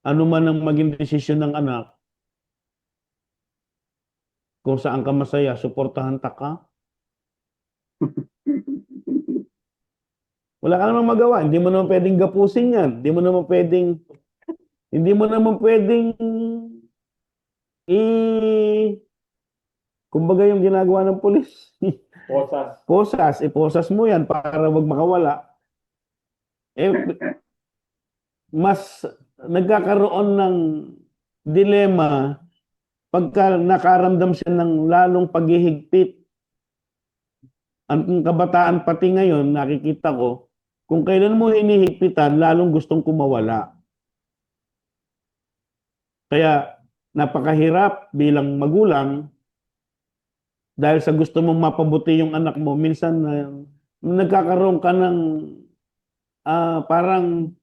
ano man ang maging desisyon ng anak, kung saan ka masaya, suportahan ta ka. Wala ka namang magawa. Hindi mo naman pwedeng gapusin yan. Hindi mo naman pwedeng kumbaga yung ginagawa ng pulis. Iposas mo yan para wag makawala. Eh, mas nagkakaroon ng dilema pagka nakaramdam siya ng lalong paghihigpit. Ang kabataan pati ngayon, nakikita ko, kung kailan mo hinihigpitan, lalong gustong kumawala. Kaya napakahirap bilang magulang dahil sa gusto mong mapabuti yung anak mo, minsan nagkakaroon ka ng parang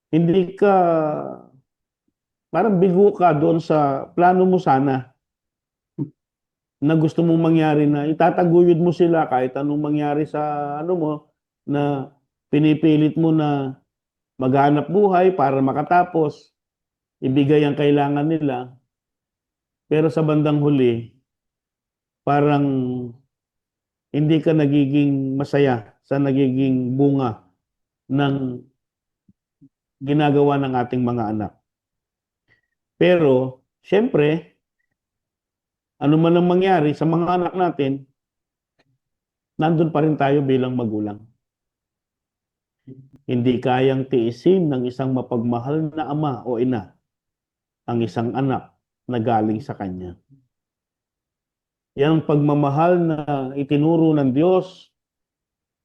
hindi ka, parang bigo ka doon sa plano mo sana na gusto mong mangyari, na itataguyod mo sila kahit anong mangyari sa ano mo, na pinipilit mo na maghanap buhay para makatapos, ibigay ang kailangan nila. Pero sa bandang huli, parang hindi ka nagiging masaya sa nagiging bunga ng ginagawa ng ating mga anak. Pero, siyempre, ano man ang mangyari sa mga anak natin, nandun pa rin tayo bilang magulang. Hindi kayang tiisin ng isang mapagmahal na ama o ina ang isang anak na galing sa kanya. Yang pagmamahal na itinuro ng Diyos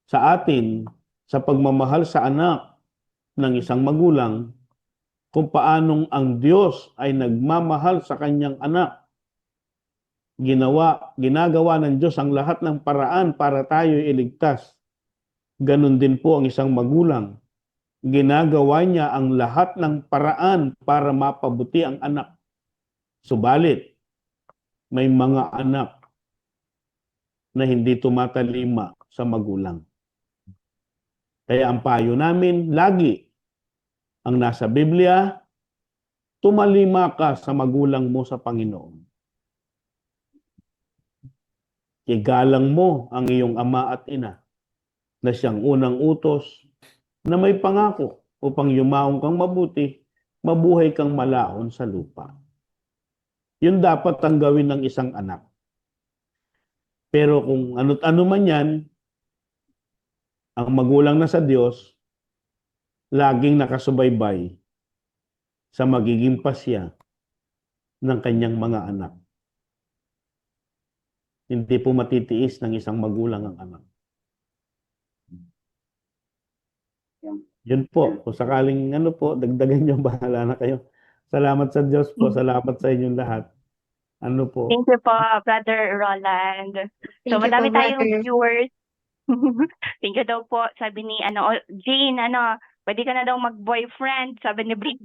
sa atin, sa pagmamahal sa anak ng isang magulang, kung paanong ang Diyos ay nagmamahal sa kanyang anak. Ginagawa ng Diyos ang lahat ng paraan para tayo iligtas. Ganon din po ang isang magulang. Ginagawa niya ang lahat ng paraan para mapabuti ang anak. Subalit, may mga anak na hindi tumatalima sa magulang. Kaya ang payo namin, lagi, ang nasa Biblia, tumalima ka sa magulang mo sa Panginoon. Igalang mo ang iyong ama at ina na siyang unang utos na may pangako upang yumaong kang mabuti mabuhay kang malaon sa lupa. Yun dapat ang gawin ng isang anak. Pero kung ano't ano man yan, ang magulang na sa Diyos, laging nakasubaybay sa magiging pasya ng kanyang mga anak. Hindi po matitiis ng isang magulang ang anak. Yun po, kung sakaling ano po, dagdagan nyo, bahala na kayo. Salamat sa Diyos po, salamat sa inyong lahat. Ano po? Thank you po, Brother Roland. So, Thank you po, madami tayong brother. viewers. Thank you daw po. Sabi ni, Jane, pwede ka na daw mag-boyfriend. Sabi ni Brie.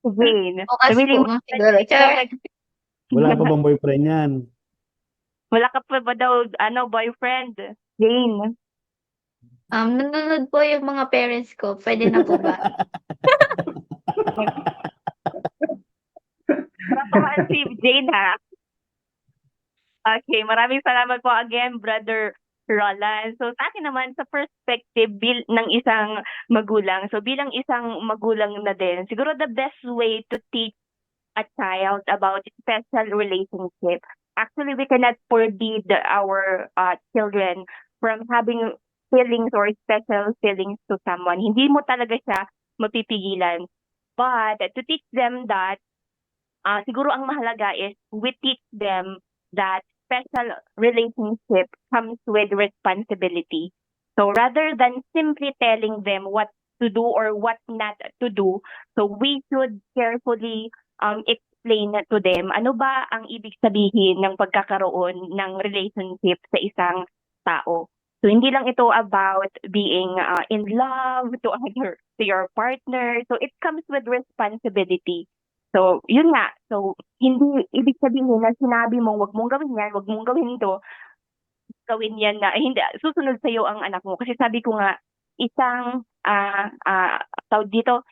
Jane. Bukas Namili po, mo. siguro. Char. Wala pa bang boyfriend yan? Wala ka pa ba daw, boyfriend? Jane. Nanonood po yung mga parents ko. Pwede na po ba? Para si Jane, ha? Okay, maraming salamat po again, Brother Roland. So, sa akin naman, sa perspective ng isang magulang, so bilang isang magulang na din, siguro the best way to teach a child about special relationship, actually, we cannot forbid our children from having feelings or special feelings to someone. Hindi mo talaga siya mapipigilan. But to teach them that, siguro ang mahalaga is we teach them that special relationship comes with responsibility. So rather than simply telling them what to do or what not to do, so we should carefully explain to them ano ba ang ibig sabihin ng pagkakaroon ng relationship sa isang tao. So hindi lang ito about being in love to your partner. So it comes with responsibility. So, yun nga. So, hindi ibig sabihin na sinabi mo, wag mong gawin yan, wag mong gawin ito, gawin yan na, hindi, susunod sa'yo ang anak mo. Kasi sabi ko nga, isang, tawag dito,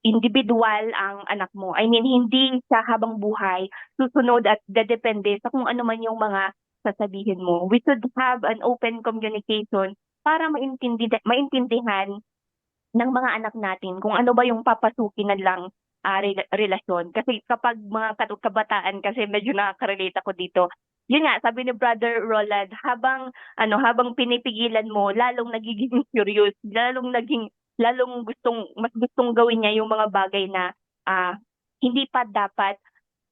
individual ang anak mo. I mean, hindi sa habang buhay, susunod at dadepende sa kung ano man yung mga sasabihin mo. We should have an open communication para maintindihan ng mga anak natin kung ano ba yung papasukin na lang relasyon. Kasi kapag mga kabataan, kasi medyo nakaka-relate ako dito. Yun nga, sabi ni Brother Roland, habang pinipigilan mo, lalong nagiging curious, lalong mas gustong gawin niya yung mga bagay na hindi pa dapat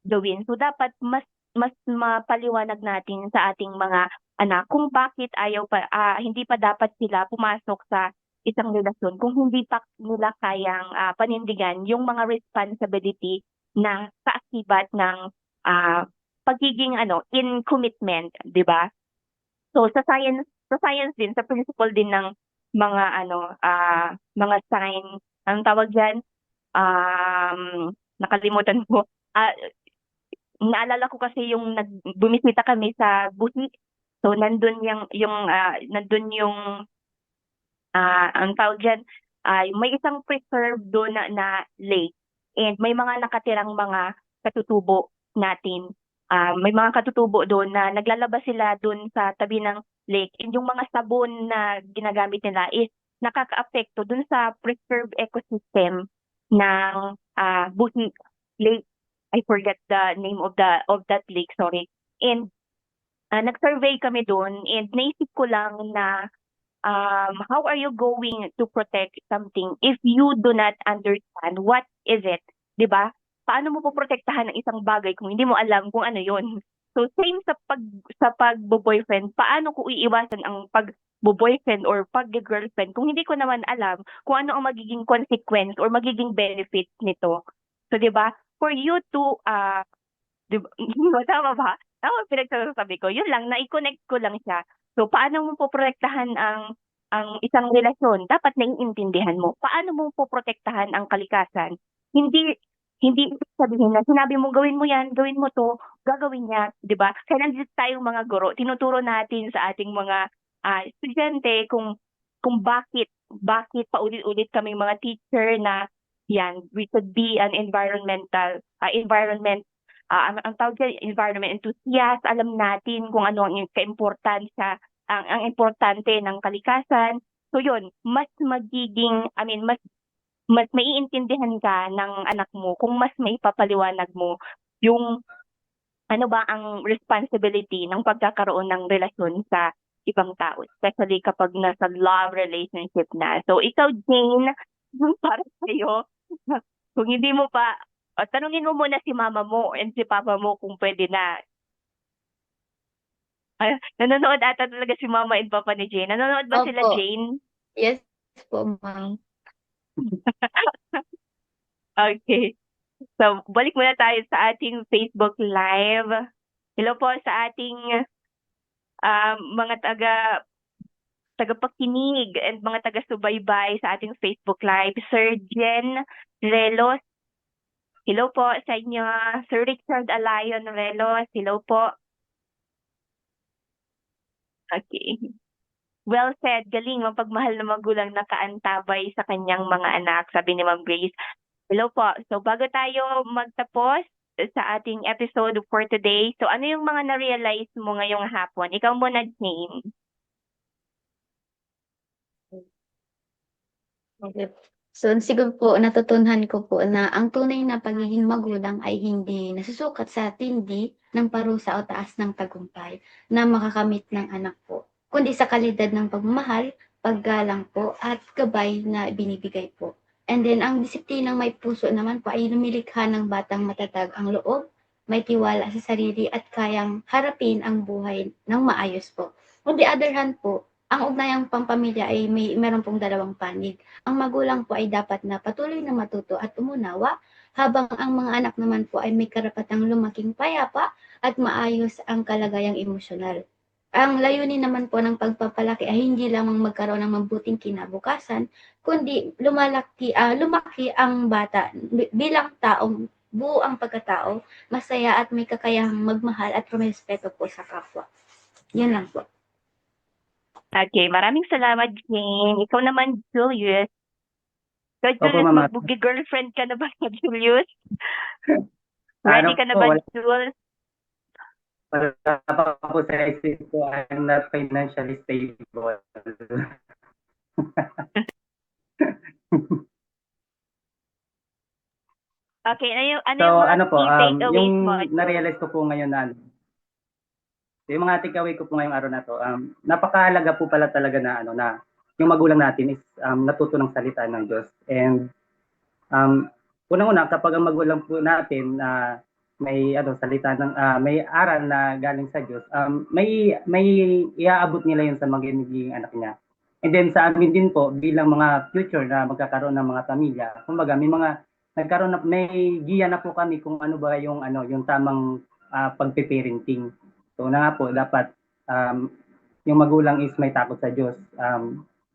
gawin. So dapat mas mapaliwanag natin sa ating mga anak kung bakit hindi pa dapat sila pumasok sa isang relasyon kung hindi pa nila kayang panindigan yung mga responsibility na kaakibat ng pagiging in commitment, 'di ba? So sa science din, sa principle din ng mga mga sign, anong tawag diyan? Nakalimutan ko. Naalala ko kasi yung bumisita kami sa Buhi. So nandun yung ang tawag dyan, may isang preserved doon na lake and may mga nakatirang mga katutubo natin. May mga katutubo doon na naglalaba sila doon sa tabi ng lake and yung mga sabon na ginagamit nila is nakaka-apekto doon sa preserved ecosystem ng Buhi Lake. I forget the name of that lake, sorry. And nag-survey kami doon and naisip ko lang na how are you going to protect something if you do not understand what is it, 'di ba? Paano mo poprotektahan ang isang bagay kung hindi mo alam kung ano 'yon? So same sa pag-boyfriend, paano ko iiwasan ang pag-boyfriend or pag-girlfriend kung hindi ko naman alam kung ano ang magiging consequence or magiging benefits nito? So 'di ba? For you to di ba? Tama ba? Tama pinagsasabi ko. Yun lang, na-connect ko lang siya. So, paano mo poprotektahan ang isang relasyon? Dapat naiintindihan mo. Paano mo poprotektahan ang kalikasan? Hindi ibig sabihin na sinabi mo gawin mo yan, gawin mo to, gagawin niya, 'di ba? Kaya nandito tayong mga guro, tinuturo natin sa ating mga estudyante kung bakit paulit-ulit kami mga teacher na yan, we should be an environment ang tawag dyan, environment enthusiast, alam natin kung ano ang kaimportansya, ang importante ng kalikasan. So yun, mas mas maiintindihan ka ng anak mo kung mas maipapaliwanag mo yung ano ba ang responsibility ng pagkakaroon ng relasyon sa ibang tao, especially kapag nasa love relationship na. So, ikaw, Jane, para sa'yo, kung hindi mo pa, tanungin mo muna si mama mo and si papa mo kung pwede na. Ay, nanonood ata talaga si mama and papa ni Jane. Nanonood ba sila, Opo. Jane? Yes po, ma'am. Okay. So, balik muna tayo sa ating Facebook Live. Hello po sa ating mga tagapakinig and mga taga-subaybay sa ating Facebook Live. Sir Jen Relos, hello po sa inyo. Sir Richard Alayon Relos, hello po. Okay. Well said, galing mapagmahal na magulang na kaantabay sa kanyang mga anak, sabi ni Ma'am Grace. Hello po. So bago tayo magtapos sa ating episode for today, so ano yung mga na-realize mo ngayong hapon? Ikaw muna, Jane. Okay. So, siguro po, natutunan ko po na ang tunay na pagiging magulang ay hindi nasusukat sa tindi ng parusa o taas ng tagumpay na makakamit ng anak po, kundi sa kalidad ng pagmamahal, paggalang po, at gabay na binibigay po. And then, ang disiplinang may puso naman po ay lumilikha ng batang matatag ang loob, may tiwala sa sarili at kayang harapin ang buhay ng maayos po. On the other hand po, ang ugnayang pampamilya ay meron pong dalawang panig. Ang magulang po ay dapat na patuloy na matuto at umunawa, habang ang mga anak naman po ay may karapatang lumaking payapa at maayos ang kalagayang emosyonal. Ang layunin naman po ng pagpapalaki ay hindi lamang magkaroon ng mabuting kinabukasan, kundi lumaki ang bata bilang taong buo ang pagkatao, masaya at may kakayahang magmahal at rumespeto po sa kapwa. Yan lang po. Okay, maraming salamat, Jane. Ikaw naman, Julius. So, Opo, Julius, mama. mag-girlfriend ka na ba, Julius? Ano Ready ka na po, ba, wala Jules? pa po sa isip ko, I'm not financially stable. Okay, ano So, yung mga ano po, key takeaways yung mo, Jules? na-realize ko po ngayon na, yung mga takeaway ko po ngayong araw na to, napakahalaga po pala talaga na, na yung magulang natin is natuto ng salita ng Diyos. And unang-una, kapag ang magulang po natin may salita ng may aral na galing sa Diyos, may iaabot nila yun sa magiging anak niya. And then sa amin din po bilang mga future na magkakaroon ng mga pamilya, kumbaga may giya na po kami kung ano ba yung yung tamang pagpe-parenting. So na nga po dapat yung magulang is may takot sa Diyos.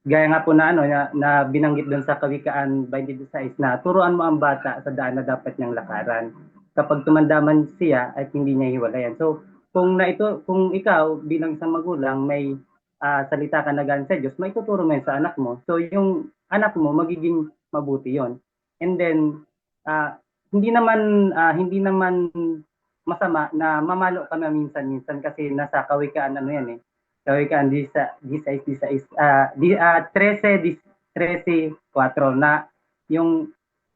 Gaya nga po na na binanggit doon sa Kawikaan 22:6 na turuan mo ang bata sa daan na dapat niyang lakaran. Kapag tumanda man siya ay hindi niya hiwalayan. So kung ikaw bilang isang magulang may salita ka na galing sa Diyos, may tuturo mo yan sa anak mo. So yung anak mo magiging mabuti yon. And then hindi naman masama na mamalo ka na minsan-minsan kasi nasa Kawikaan yan eh. Kawikaan 13:4 na yung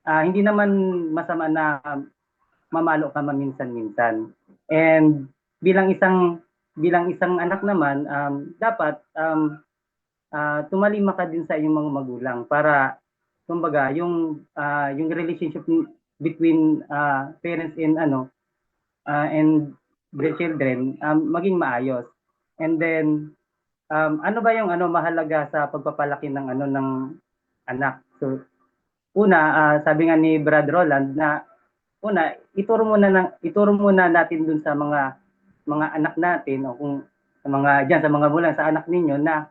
hindi naman masama na mamalo ka maminsan-minsan. And bilang isang anak naman, dapat tumalima ka din sa iyong mga magulang para kumbaga yung relationship between parents and the children maging maayos. And then ano ba yung mahalaga sa pagpapalaki ng ng anak? So una, sabi nga ni Brad Roland na una, ituro muna natin dun sa mga anak natin o kung sa mga magulang sa anak ninyo na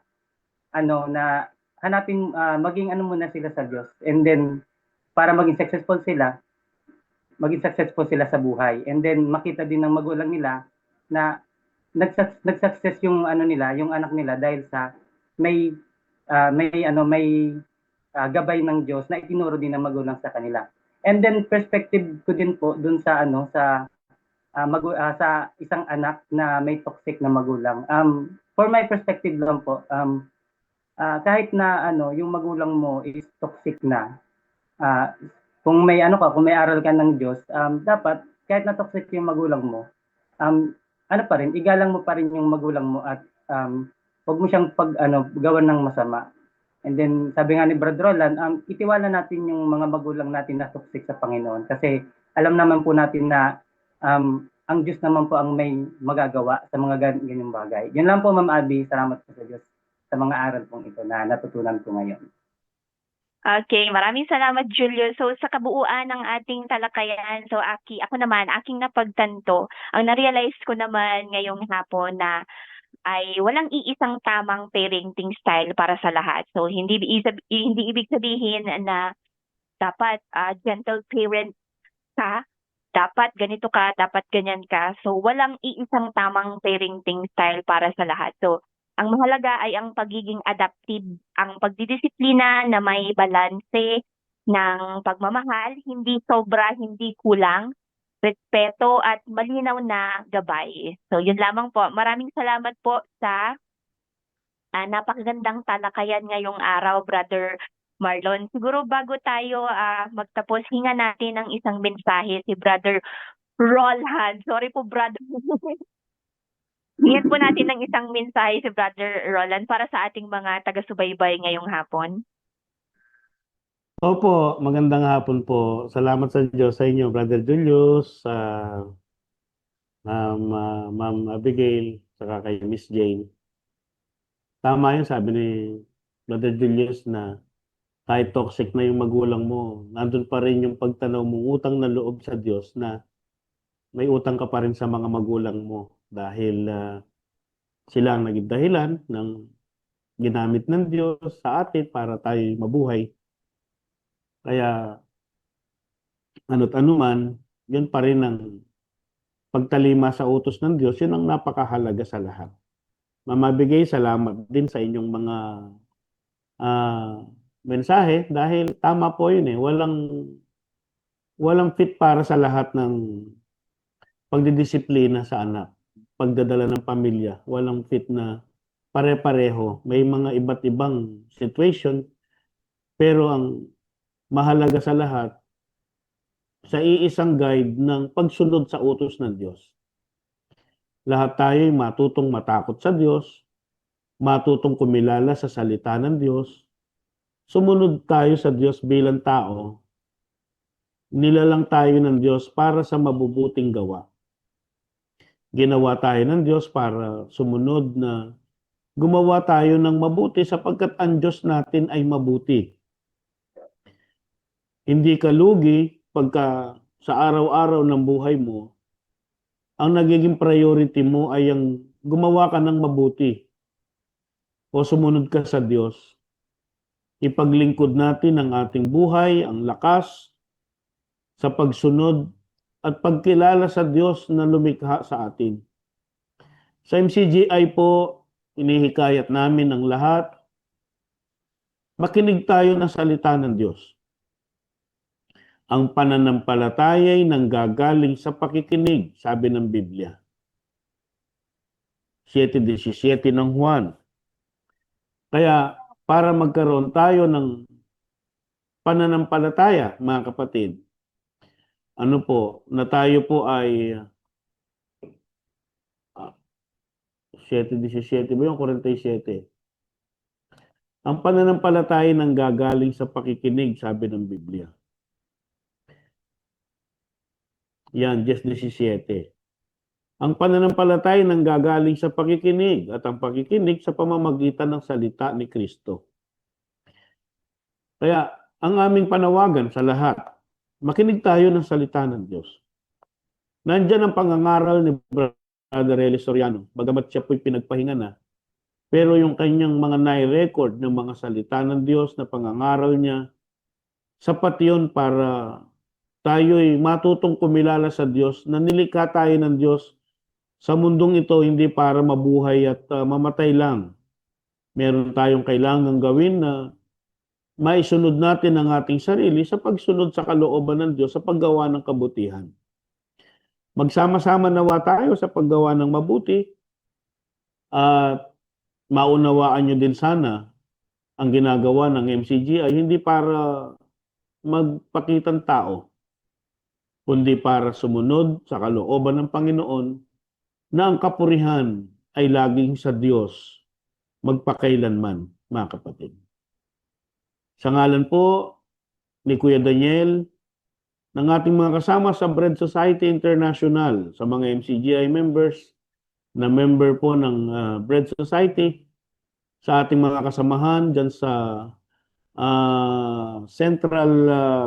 na hanapin maging muna sila sa Diyos, and then para maging successful sila sa buhay, and then makita din ng magulang nila na nag-success yung yung anak nila dahil sa may gabay ng Diyos na itinuro din ng magulang sa kanila. And then perspective ko din po dun sa sa isang anak na may toxic na magulang. For my perspective lang po, kahit na yung magulang mo is toxic na, ah, kung may ano ka, kung may aral ka ng Diyos, dapat kahit na toxic yung magulang mo, ano pa rin, igalang mo pa rin yung magulang mo at huwag mo siyang gawan ng masama. And then, sabi nga ni Brad Roland, itiwala natin yung mga magulang natin na toxic sa Panginoon. Kasi alam naman po natin na ang Diyos naman po ang may magagawa sa mga ganyang bagay. Yun lang po, Ma'am Abby. Salamat po sa Diyos sa mga aral pong ito na natutunan ko ngayon. Okay, maraming salamat, Julio. So, sa kabuuan ng ating talakayan, so ako naman, aking napagtanto, ang na-realize ko naman ngayong hapon na ay walang iisang tamang parenting style para sa lahat. So, hindi ibig sabihin na dapat gentle parent ka, dapat ganito ka, dapat ganyan ka. So, walang iisang tamang parenting style para sa lahat. So, ang mahalaga ay ang pagiging adaptive, ang pagdidisiplina na may balanse ng pagmamahal, hindi sobra, hindi kulang, respeto at malinaw na gabay. So, yun lamang po. Maraming salamat po sa napakagandang talakayan ngayong araw, Brother Marlon. Siguro bago tayo magtapos, hinga natin ng isang mensahe si Brother Roland. Sorry po, Brother. Hingan po natin ng isang mensahe si Brother Roland para sa ating mga taga-subaybay ngayong hapon. Opo, magandang hapon po. Salamat sa Diyos sa inyo, Brother Julius, sa Ma'am Abigail, saka kay Miss Jane. Tama yun, sabi ni Brother Julius na kahit toxic na yung magulang mo, nandun pa rin yung pagtanaw mong utang na loob sa Diyos na may utang ka pa rin sa mga magulang mo dahil sila ang naging dahilan ng ginamit ng Diyos sa atin para tayo mabuhay. Kaya ano't anuman, yun pa rin ang pagtalima sa utos ng Diyos, yun ang napakahalaga sa lahat. Mamabigay salamat din sa inyong mga mensahe dahil tama po yun eh. Walang fit para sa lahat ng pagdidisiplina sa anak, pagdadala ng pamilya. Walang fit na pare-pareho. May mga iba't ibang situation, pero ang mahalaga sa lahat, sa iisang guide ng pagsunod sa utos ng Diyos. Lahat tayo ay matutong matakot sa Diyos, matutong kumilala sa salita ng Diyos, sumunod tayo sa Diyos bilang tao, nilalang tayo ng Diyos para sa mabubuting gawa. Ginawa tayo ng Diyos para sumunod na gumawa tayo ng mabuti sapagkat ang Diyos natin ay mabuti. Hindi ka lugi pagka sa araw-araw ng buhay mo, ang nagiging priority mo ay ang gumawa ka ng mabuti o sumunod ka sa Diyos. Ipaglingkod natin ang ating buhay, ang lakas sa pagsunod at pagkilala sa Diyos na lumikha sa atin. Sa MCGI po, inihikayat namin ang lahat, makinig tayo ng salita ng Diyos. Ang pananampalataya ay nanggagaling sa pakikinig, sabi ng Biblia. 7:17 ng Juan. Kaya para magkaroon tayo ng pananampalataya, mga kapatid, na tayo po ay 7:17 ba yung 47? Ang pananampalataya nanggagaling sa pakikinig, sabi ng Biblia. Yan, 10:17. Ang pananampalataya nanggagaling sa pakikinig at ang pakikinig sa pamamagitan ng salita ni Kristo. Kaya ang aming panawagan sa lahat, makinig tayo ng salita ng Diyos. Nandiyan ang pangangaral ni Brother Eli Soriano, bagamat siya po'y pinagpahinga na, pero yung kanyang mga nai-record ng mga salita ng Diyos na pangangaral niya, sapat yun para tayo'y matutong kumilala sa Diyos na nilikha tayo ng Diyos sa mundong ito hindi para mabuhay at mamatay lang. Meron tayong kailangang gawin na maisunod natin ang ating sarili sa pagsunod sa kalooban ng Diyos sa paggawa ng kabutihan. Magsama-sama nawa tayo sa paggawa ng mabuti at maunawaan nyo din sana ang ginagawa ng MCG ay hindi para magpakitang tao, kundi para sumunod sa kalooban ng Panginoon na ang kapurihan ay laging sa Diyos magpakailanman, mga kapatid. Sa ngalan po ni Kuya Daniel, ng ating mga kasama sa Bread Society International, sa mga MCGI members, na member po ng Bread Society, sa ating mga kasamahan dyan sa Central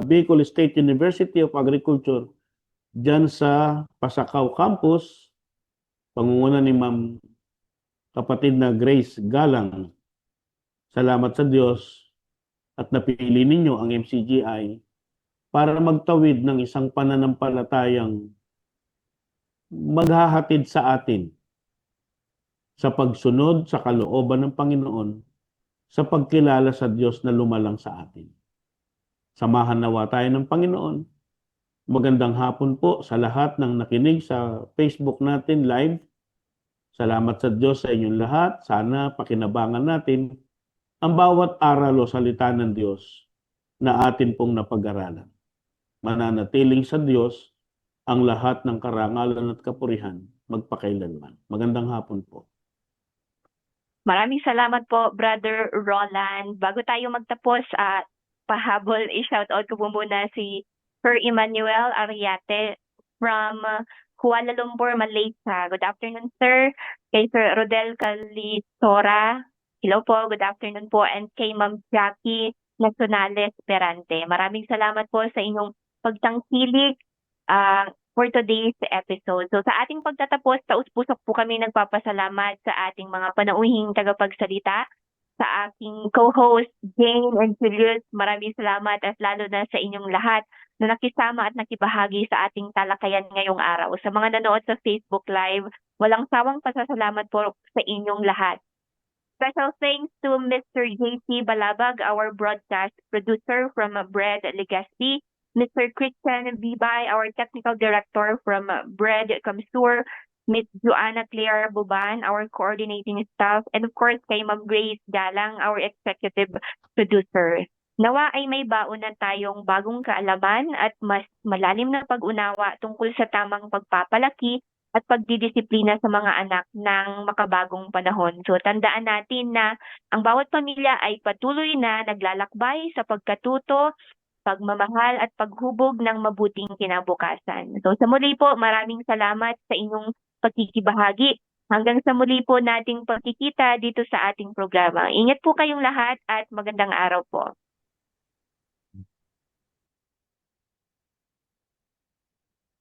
Bicol State University of Agriculture, dyan sa Pasakaw Campus, pangunguna ni Ma'am kapatid na Grace Galang. Salamat sa Diyos at napili ninyo ang MCGI para magtawid ng isang pananampalatayang maghahatid sa atin sa pagsunod sa kalooban ng Panginoon, sa pagkilala sa Diyos na lumalang sa atin. Samahan nawa tayo ng Panginoon. Magandang hapon po sa lahat ng nakinig sa Facebook natin live. Salamat sa Diyos sa inyong lahat. Sana pakinabangan natin ang bawat aral o salita ng Diyos na atin pong napag-aralan. Mananatiling sa Diyos ang lahat ng karangalan at kapurihan magpakailanman. Magandang hapon po. Maraming salamat po, Brother Roland. Bago tayo magtapos, pahabol, i-shoutout ko po muna si Sir Emmanuel Ariate from Kuala Lumpur, Malaysia. Good afternoon, sir. Kay Sir Rodel Calisora. Hello po, good afternoon po. And kay Ma'am Jackie Nacionales Perante. Maraming salamat po sa inyong pagtangkilik for today's episode. So sa ating pagtatapos, taus-pusok po kami nagpapasalamat sa ating mga panauhing tagapagsalita, sa aking co-host Jane and Julius. Maraming salamat at lalo na sa inyong lahat na nakisama at nakibahagi sa ating talakayan ngayong araw. Sa mga nanood sa Facebook Live, walang sawang pasasalamat po sa inyong lahat. Special thanks to Mr. JC Balabag, our broadcast producer from Bread Legazpi, Mr. Christian Bibay, our technical director from Bread Kamsur, Ms. Joanna Claire Buban, our coordinating staff, and of course kay Ma'am Grace Galang, our executive producer. Nawa ay may baon na tayong bagong kaalaman at mas malalim na pag-unawa tungkol sa tamang pagpapalaki at pagdidisiplina sa mga anak ng makabagong panahon. So tandaan natin na ang bawat pamilya ay patuloy na naglalakbay sa pagkatuto, pagmamahal at paghubog ng mabuting kinabukasan. So sa muli po, maraming salamat sa inyong pagkikibahagi. Hanggang sa muli po nating pagkikita dito sa ating programa. Ingat po kayong lahat at magandang araw po.